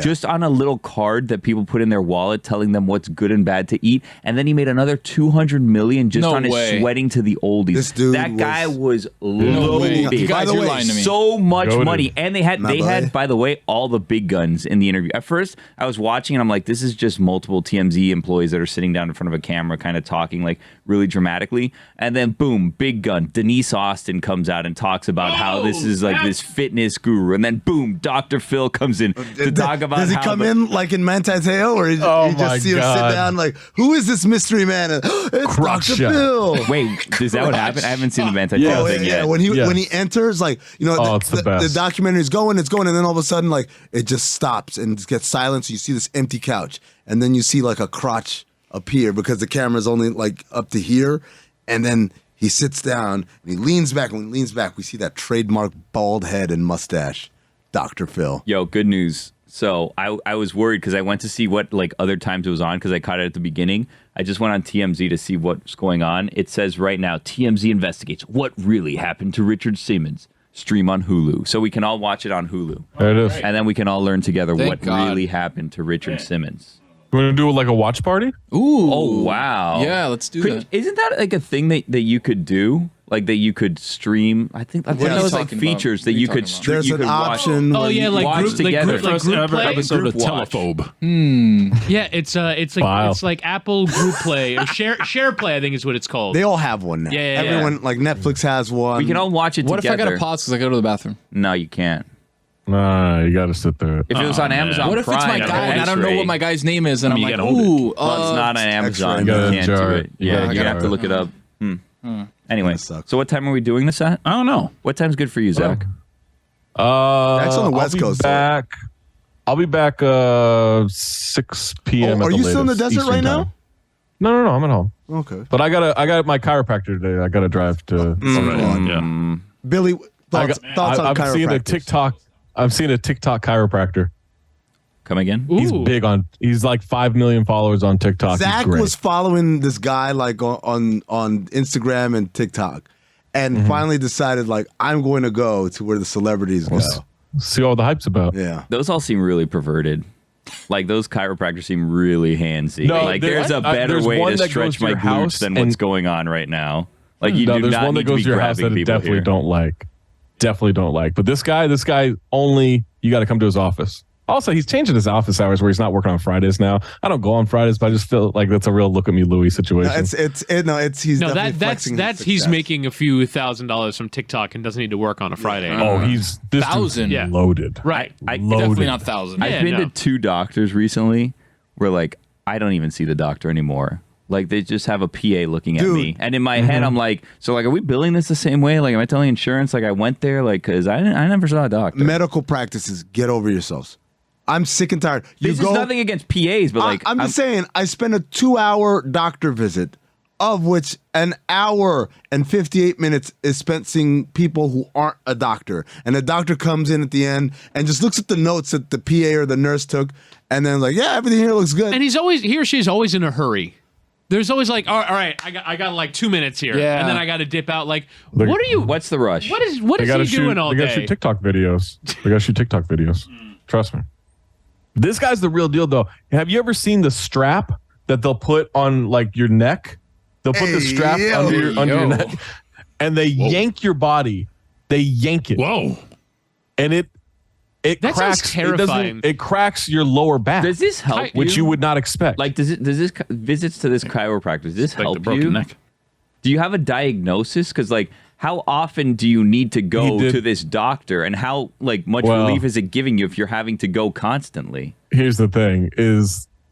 just on a little card that people put in their wallet telling them what's good and bad to eat. And then he made another $200 million just on his sweating to the oldies. This dude that guy was loaded. You guys are lying to me. So much money. And they had, by the way, all the big guns in the interview. At first, I was watching and I'm like, this is just multiple TMZ employees that are sitting down in front of a camera kind of talking like really dramatically. And then boom, big gun. Denise Austin comes out and talks about how this is like this fitness guru, and then boom, Dr. Phil comes in to talk about. Does he come in like in Manti Teo, or you just see him sit down like, who is this mystery man? And, it's Dr. Phil. Wait, is that what happened? I haven't seen the Manti Teo thing yet. When he enters, like the documentary is going, and then all of a sudden like it just stops and it gets silent. So you see this empty couch, and then you see like a crotch appear because the camera's only like up to here, and then he sits down and he leans back. And when he leans back, we see that trademark bald head and mustache, Dr. Phil. Yo, good news. So I was worried because I went to see what like other times it was on because I caught it at the beginning. I just went on TMZ to see what's going on. It says right now, TMZ investigates what really happened to Richard Simmons. Stream on Hulu. So we can all watch it on Hulu. There it is. And then we can all learn together what really happened to Richard Simmons. You want to do like a watch party? Ooh. Oh, wow. Yeah, let's do that. Isn't that like a thing that you could do? Like that you could stream? I think that was like features that you could stream. There's you an could option. Watch. Oh yeah, like watch group, together. like group play. Episode of Telephobe. Yeah, it's like Apple Group Play or Share Play. I think is what it's called. They all have one now. Yeah. Everyone like Netflix has one. We can all watch it What together. if I got to pause because I go to the bathroom? No, you can't. Nah, you got to sit there. If it was on Amazon What if it's my Prime, guy and I don't know what my guy's name is and I'm like, ooh, well, it's not on Amazon. X-ray. You can't do it. Yeah, you have to look it up. Anyway, so what time are we doing this at? I don't know. What time's good for you, Zach? That's on the West Coast. I'll be back 6 p.m. Are at the you still in the latest, desert Eastern right now? time. No, I'm at home. Okay. But I got my chiropractor today. I got to drive to. Billy, thoughts on I'm seeing a chiropractors? TikTok chiropractor. Come again? He's big on. He's like 5 million followers on TikTok. Zach was following this guy like on Instagram and TikTok, and finally decided like I'm going to go to where the celebrities go. See what the hype's about. Yeah, those all seem really perverted. Like those chiropractors seem really handsy. No, like there's a better way to stretch my glutes than what's going on right now. Like you do there's not one need that goes to to be your house that grabbing I people definitely here. don't like. Definitely don't like. But this guy only you got to come to his office. Also, he's changing his office hours where he's not working on Fridays now. I don't go on Fridays, but I just feel like that's a real look at me Louie situation. He's definitely flexing that's his he's success. making a few $1,000s from TikTok and doesn't need to work on a Friday. Oh, he's this 1,000. dude's loaded. Right. Loaded. Definitely not 1,000. I've been to 2 doctors recently where like I don't even see the doctor anymore. Like they just have a PA looking at me, and in my head I'm like, so like, are we billing this the same way? Like, am I telling insurance like I went there? Like, because I never saw a doctor. Medical practices, get over yourselves. I'm sick and tired. This is nothing against PAs, but like I'm just saying, I spent a 2-hour doctor visit, of which an hour and 58 minutes is spent seeing people who aren't a doctor. And the doctor comes in at the end and just looks at the notes that the PA or the nurse took, and then like, yeah, everything here looks good. And he or she is always in a hurry. There's always like, all right, I got like 2 minutes here, and then I got to dip out. Like, what are you? What's the rush? What is he doing all day? They got to shoot TikTok videos. They got to shoot TikTok videos. Trust me. This guy's the real deal, though. Have you ever seen the strap that they'll put on like your neck? They'll put the strap under your neck, and they yank your body. They yank it. Whoa! And it that cracks. Sounds terrifying. It cracks your lower back. Does this help which you would not expect. Like, does this visits to this chiropractor? Does this Like help the broken you? neck. Do you have a diagnosis? Because like, how often do you need to go to this doctor, and how like much relief is it giving you if you're having to go constantly? Here's the thing: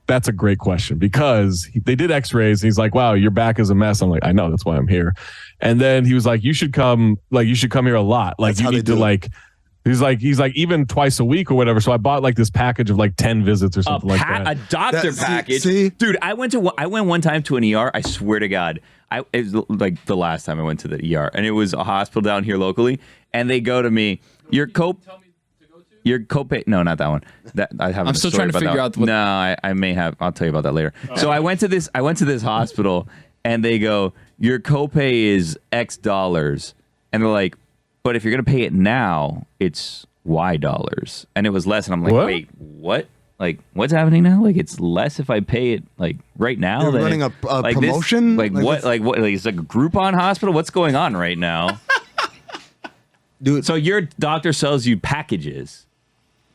that's a great question because they did X-rays. And he's like, "Wow, your back is a mess." I'm like, "I know, that's why I'm here." And then he was like, "You should come. Like, you should come here a lot. Like, you need to like." He's like even twice a week or whatever. So I bought like this package of like 10 visits or something like that. A doctor package, dude. I went one time to an ER. I swear to God, it was like the last time I went to the ER, and it was a hospital down here locally. And they go to me, your copay. No, not that one. I'm still trying to figure out. No, I may have. I'll tell you about that later. So I went to this hospital, and they go, your copay is X dollars, and they're like, but if you're gonna pay it now, it's Y dollars, and it was less. And I'm like, wait, what? Like, what's happening now? Like, it's less if I pay it like right now. You're running a promotion. Like what? Like it's like a Groupon hospital. What's going on right now, dude? So your doctor sells you packages.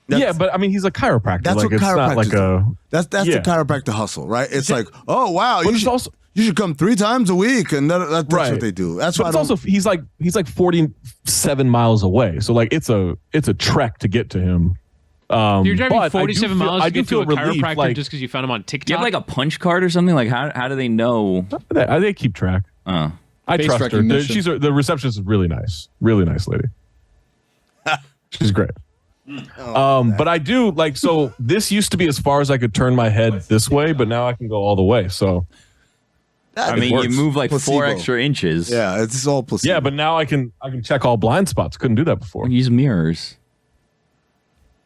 Yeah, but I mean, he's a chiropractor. That's like, what chiropractors do. That's the chiropractor hustle, right? It's like, oh wow, you should come 3 times a week, and that's what they do. That's why. But it's also he's like 47 miles away, so like it's a trek to get to him. You're driving 47 miles to get to a relief, chiropractor just because you found him on TikTok. Do you have like a punch card or something? Like how do they know? They keep track. I trust her. The receptionist is really nice lady. She's great. But I do like, so this used to be as far as I could turn my head this way, but now I can go all the way. So I mean, you move like Placebo. 4 extra inches. Yeah, it's all placebo. yeah, but now I can check all blind spots. Couldn't do that before. Use mirrors.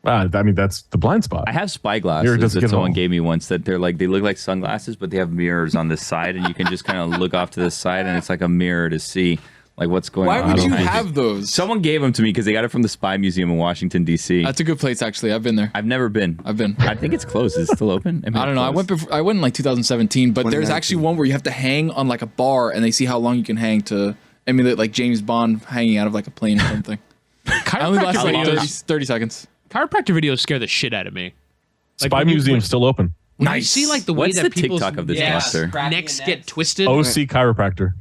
I mean, that's the blind spot. I have spy Mirror glasses doesn't that get someone all. gave me once that they look like sunglasses, but they have mirrors on the side, and you can just kind of look off to the side, and it's like a mirror to see like what's going on. Why would you have those? Someone gave them to me because they got it from the Spy Museum in Washington, D.C. That's a good place, actually. I've been there. I've never been. I've been. I think it's closed. Is it still open? I don't know. I went in like 2017, but there's actually one where you have to hang on like a bar, and they see how long you can hang to emulate like James Bond hanging out of like a plane or something. I only lasted like 30 seconds. Chiropractor videos scare the shit out of me. Like, Spy Museum's still open. When you see like the way What's that the people's TikTok of this doctor? necks get twisted. OC chiropractor.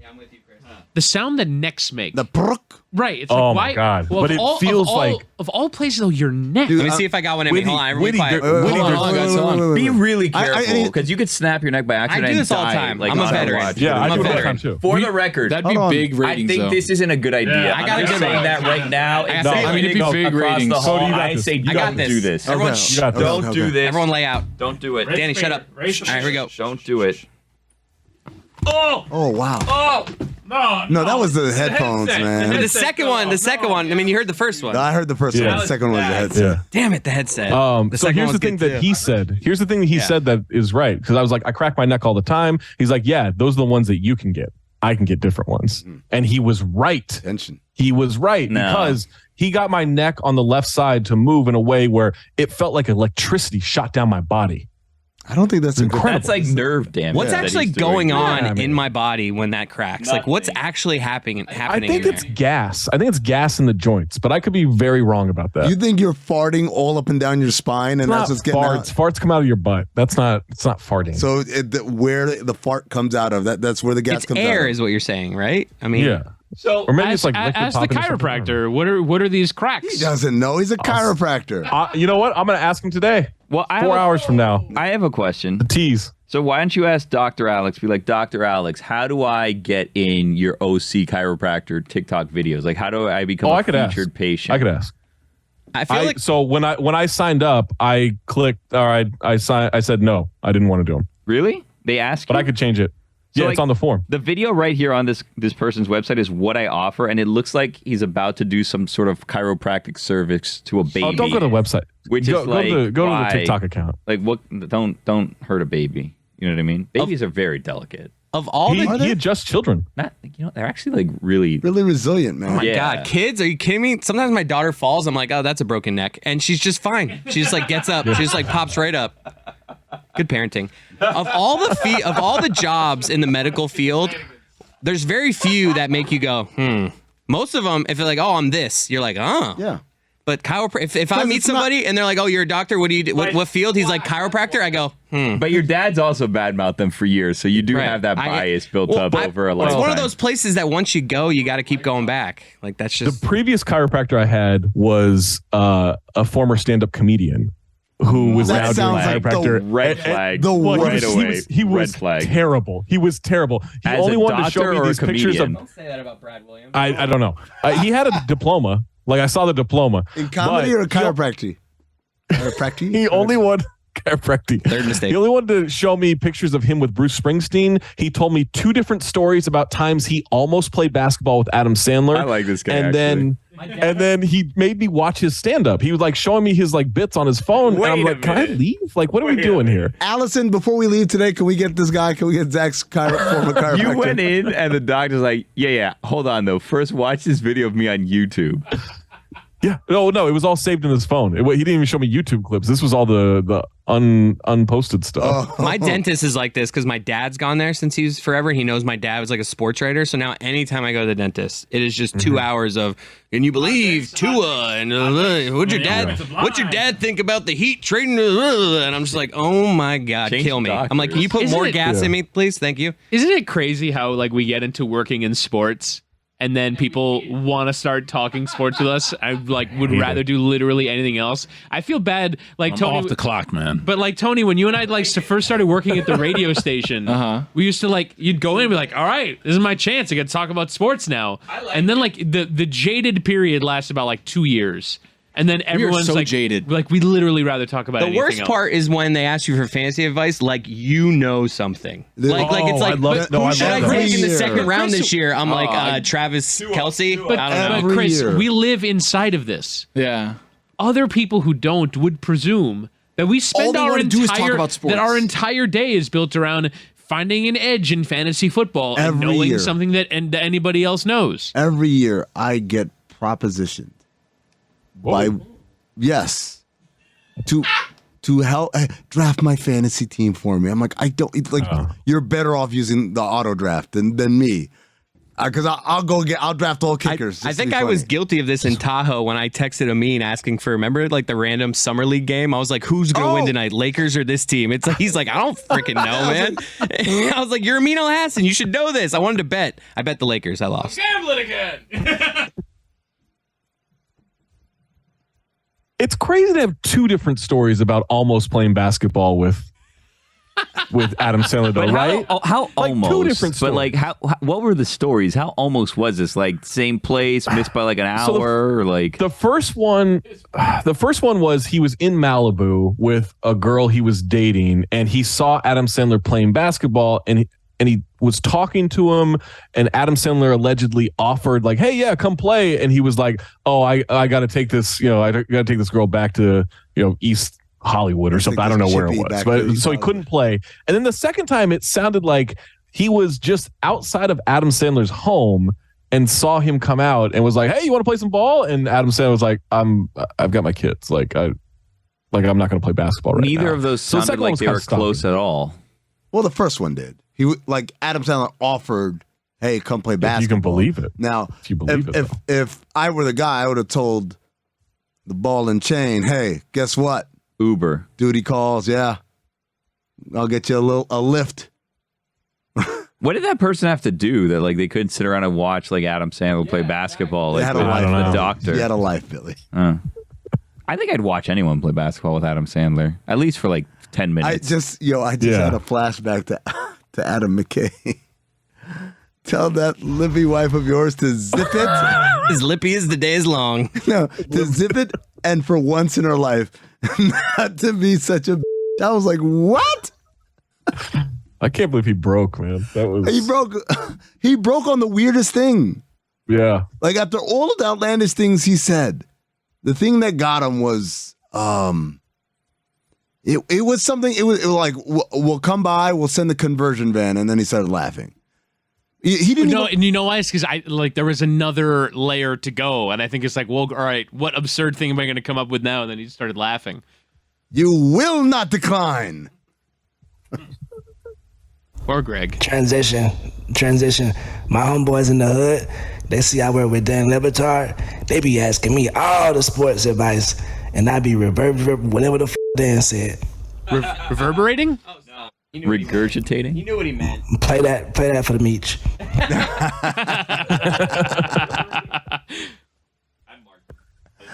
The sound that necks make. The brook. Right. It's Oh like, my why? God. Well, But of it all, feels of all, like- of all places though, your neck. Let me see if I got one in me. Hold on, everybody quiet. Be really careful because you could snap your neck by accident. I do this and all the die, time. like, I'm a on veteran. watch. Yeah, I'm I a do it all the veteran. time too. For the record, That'd be big ratings. I think though. this isn't a good idea. Yeah, I got I'm a just good saying one. that right now. I It's got- I mean, it'd be across big the ratings. hall. So do you got I this. say You got don't this. do this. Everyone, Okay. You got this. Don't do this. Everyone lay out. Don't do it. Danny, shut up. All right, here we go. Don't do it. Oh wow. Oh No, that was the headphones, man. The second one. I mean, you heard the first one. No, I heard the first one. The second one was the headset. Yeah. Damn it, the headset. So here's the thing that he said. Here's the thing that he said that is right. Because I was like, I crack my neck all the time. He's like, yeah, those are the ones that you can get. I can get different ones. And he was right. Tension. He was right because he got my neck on the left side to move in a way where it felt like electricity shot down my body. I don't think that's incredible. That's like nerve damage. What's actually going on in my body when that cracks? Like, what's actually happening? I think it's gas. I think it's gas in the joints, but I could be very wrong about that. You think you're farting all up and down your spine, and that's what's getting out? Farts come out of your butt. It's not farting. So where the fart comes out of, that's where the gas comes out. Air is what you're saying, right? I mean, yeah. So, or maybe it's like as the chiropractor, what are these cracks? He doesn't know. He's a chiropractor. You know what? I'm going to ask him today. Well, 4 hours from now. I have a question. The tease. So why don't you ask Dr. Alex? Be like, Dr. Alex, how do I get in your OC chiropractor TikTok videos? Like, how do I become a featured patient? I could ask. I feel like so when I signed up, I clicked. All right, I said no. I didn't want to do them. Really? They asked you? But I could change it. So yeah, it's on the form. The video right here on this person's website is what I offer, and it looks like he's about to do some sort of chiropractic service to a baby. Oh, don't go to the website. Which go, is like, go to the TikTok account. Like, what? Don't hurt a baby. You know what I mean? Babies are very delicate. Of all he adjusts children. Not, they're actually like really resilient, man. Oh my God, kids, are you kidding me? Sometimes my daughter falls. I'm like, oh, that's a broken neck, and she's just fine. She just like gets up. She just like pops right up. Good parenting. Of all the jobs in the medical field, there's very few that make you go, Most of them, if they're like, oh, I'm this, you're like, oh. Yeah. But if I meet somebody and they're like, oh, you're a doctor, what do you do? What field? He's like, chiropractor. I go, But your dad's also badmouthed them for years, so you do have that bias built up over a lifetime. It's one of those places that once you go, you got to keep going back. Like, that's just... The previous chiropractor I had was a former stand-up comedian who was now doing chiropractor. Red flag. He was terrible. He was terrible. He As only a wanted to show me these pictures of. Don't say that about Brad Williams. I don't know. He had a diploma. Like, I saw the diploma. In comedy or chiropractic? Chiropractic? He only wanted chiropractic. Third mistake. He only wanted to show me pictures of him with Bruce Springsteen. He told me 2 different stories about times he almost played basketball with Adam Sandler. I like this guy. And then he made me watch his stand-up. He was like showing me his like bits on his phone. And I'm like, can I leave? Like, what are we doing here? Allison, before we leave today, can we get this guy? Can we get Zach's former chiropractor? You went in and the doctor's like, yeah. Hold on, though. First, watch this video of me on YouTube. Yeah. No, it was all saved in his phone. He didn't even show me YouTube clips. This was all the unposted stuff. My dentist is like this because my dad's gone there since he was forever. He knows my dad was like a sports writer. So now anytime I go to the dentist, it is just 2 hours of, can you believe Tua? And what's your dad think about the Heat trading? And I'm just like, oh my God, kill me. I'm like, can you put more gas in me, please? Thank you. Isn't it crazy how like we get into working in sports and then people want to start talking sports with us? I like would rather do literally anything else. I feel bad. Like, I'm Tony, off the clock, man. But like, Tony, when you and I like first started working at the radio station, we used to like, you'd go in and be like, all right, this is my chance. I get to talk about sports now. And then like the jaded period lasts about like 2 years. And then everyone's so like jaded. Like, we literally rather talk about anything else. The worst part is when they ask you for fantasy advice, like you know something. Like it's like, who should I take in the second round this year? I'm like Travis Kelce. But Chris, we live inside of this. Yeah. Other people who don't would presume that we spend our entire day is built around finding an edge in fantasy football and knowing something that anybody else knows. Every year I get propositioned. To help draft my fantasy team for me. I'm like, I don't like. You're better off using the auto draft than me, because I'll draft all kickers. I think I was guilty of this in Tahoe when I texted Amin asking for, remember like the random summer league game? I was like, who's gonna win tonight, Lakers or this team? It's like he's like, I don't freaking know, man. I was like, you're Amin Al-Hassan, you should know this. I wanted to bet. I bet the Lakers. I lost. Gambling again. It's crazy to have 2 different stories about almost playing basketball with Adam Sandler, though, right? How like almost? 2 different stories. But like, what were the stories? How almost was this? Like same place, missed by like an hour, or like the first one was he was in Malibu with a girl he was dating, and he saw Adam Sandler playing basketball, and and he was talking to him, and Adam Sandler allegedly offered like, hey, yeah, come play. And he was like, oh, I got to take this, I got to take this girl back to, East Hollywood or something. I don't know where it was, but so he couldn't play. And then the second time it sounded like he was just outside of Adam Sandler's home and saw him come out and was like, hey, you want to play some ball? And Adam Sandler was like, I've got my kids. I'm not going to play basketball right now. Neither of those sounded like they were close at all. Well, the first one did. Adam Sandler offered, hey, come play basketball. If you can believe it. Now, if I were the guy, I would have told the ball and chain, hey, guess what? Uber. Duty calls, yeah. I'll get you a lift. What did that person have to do that they couldn't sit around and watch Adam Sandler play basketball He had a life, the doctor? He had a life, Billy. I think I'd watch anyone play basketball with Adam Sandler, at least for 10 minutes. I just had a flashback to Adam McKay. Tell that lippy wife of yours to zip it. As lippy as the day is long. No, to zip it, and for once in her life, not to be such a. I was like, what? I can't believe he broke, man. That was He broke on the weirdest thing. Yeah. After all of the outlandish things he said, the thing that got him was it was something. It was like, we'll come by, we'll send the conversion van, and then he started laughing. He didn't know, and you know why? It's because there was another layer to go, and I think it's like, well, all right, what absurd thing am I going to come up with now? And then he started laughing. You will not decline. Or Greg. Transition. My homeboys in the hood, they see I work with Dan Le Batard. They be asking me all the sports advice, and I be reverberating whatever the Dan said. Reverberating? Oh, no. Regurgitating? You knew what he meant. Play that for the Meech.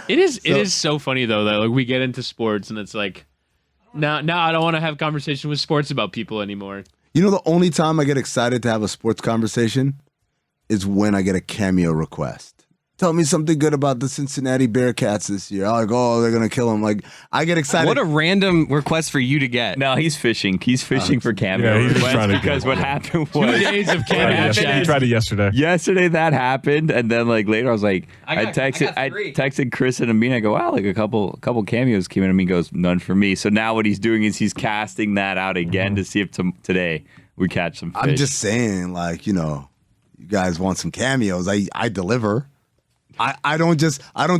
It is so funny though that we get into sports and it's like now I don't want to have conversation with sports about people anymore. The only time I get excited to have a sports conversation is when I get a cameo request. Tell me something good about the Cincinnati Bearcats this year. I'm like, oh, they're going to kill them. I get excited. What a random request for you to get. No, he's fishing. He's fishing for cameo requests because what happened was 2 days of cameo. He tried it yesterday. Yesterday that happened, and then later I was like, I texted Chris and Amina. I go, wow, a couple cameos came in. And he goes, none for me. So now what he's doing is he's casting that out again to see if today we catch some fish. I'm just saying, you guys want some cameos. I deliver. I don't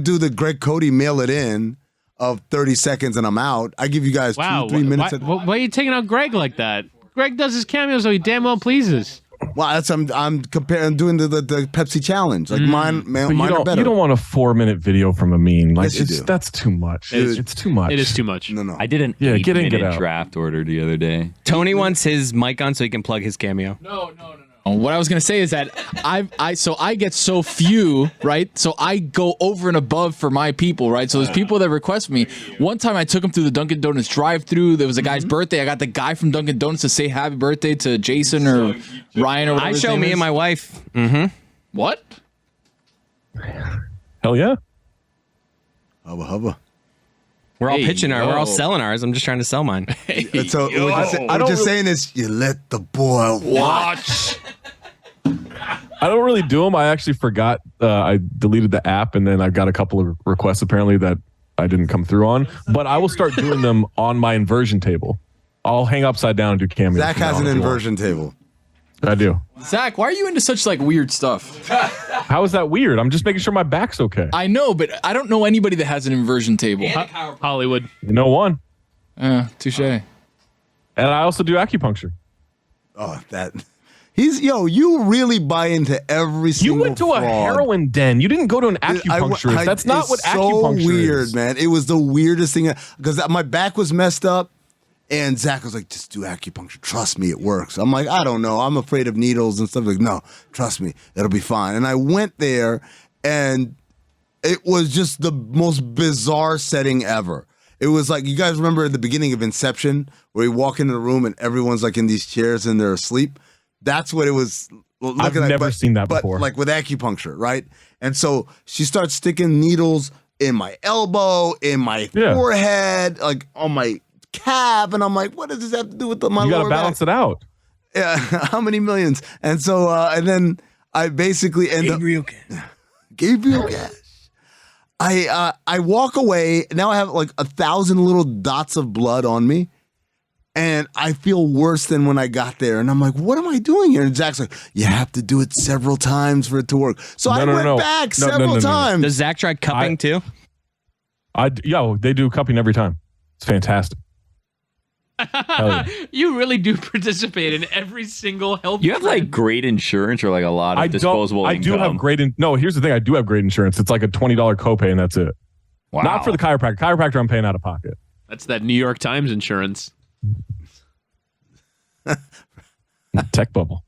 do the Greg Cote mail it in of 30 seconds and I'm out. I give you guys 2-3 minutes. Why are you taking out Greg like that? Greg does his cameos so he damn well pleases. Well, that's I'm comparing doing the Pepsi challenge. Mine are better. You don't want a 4-minute video from Amin. Yes, you do. That's too much. It's too much. It is too much. No. I did an 8-minute draft order the other day. Tony wants his mic on so he can plug his cameo. No. What I was gonna say is that I get so few, right? So I go over and above for my people, right? So there's people that request me. One time I took them through the Dunkin' Donuts drive-through. There was a guy's birthday. I got the guy from Dunkin' Donuts to say happy birthday to Jason or Ryan or whatever. I show me and my wife. Mm-hmm. What? Hell yeah. Hubba. We're all pitching we're all selling ours. I'm just trying to sell mine. So I'm just saying is you let the boy watch. I don't really do them. I actually forgot. I deleted the app, and then I got a couple of requests apparently that I didn't come through on. But I will start doing them on my inversion table. I'll hang upside down and do cameos. Zach has an inversion table. I do. Zach, why are you into such weird stuff? How is that weird? I'm just making sure my back's okay. I know, but I don't know anybody that has an inversion table. Hollywood. You know one. Touche. And I also do acupuncture. Oh, that. You really buy into every single You went to a heroin den. You didn't go to an acupuncturist. That's not what acupuncture is. So weird, man. It was the weirdest thing because my back was messed up. And Zach was like, just do acupuncture. Trust me, it works. I'm like, I don't know. I'm afraid of needles and stuff. Like, no, trust me, it'll be fine. And I went there, and it was just the most bizarre setting ever. It was like, you guys remember at the beginning of Inception, where you walk into the room and everyone's in these chairs and they're asleep? That's what it was. I've never seen that before. But with acupuncture, right? And so she starts sticking needles in my elbow, in my forehead, on my calf, and I'm like, what does this have to do with my lower back? You got to balance it out. how many millions? And so, and then I basically end Gabriel Cash. I walk away. Now I have like 1,000 little dots of blood on me. And I feel worse than when I got there. And I'm like, what am I doing here? And Zach's like, you have to do it several times for it to work. So I went back several times. Does Zach try cupping too? They do cupping every time. It's fantastic. Yeah. You really do participate in every single health. You have like great insurance or like a lot of disposable income. I do have great. No, here's the thing. I do have great insurance. It's like a $20 copay and that's it. Wow. Not for the chiropractor. Chiropractor, I'm paying out of pocket. That's that New York Times insurance. Tech bubble.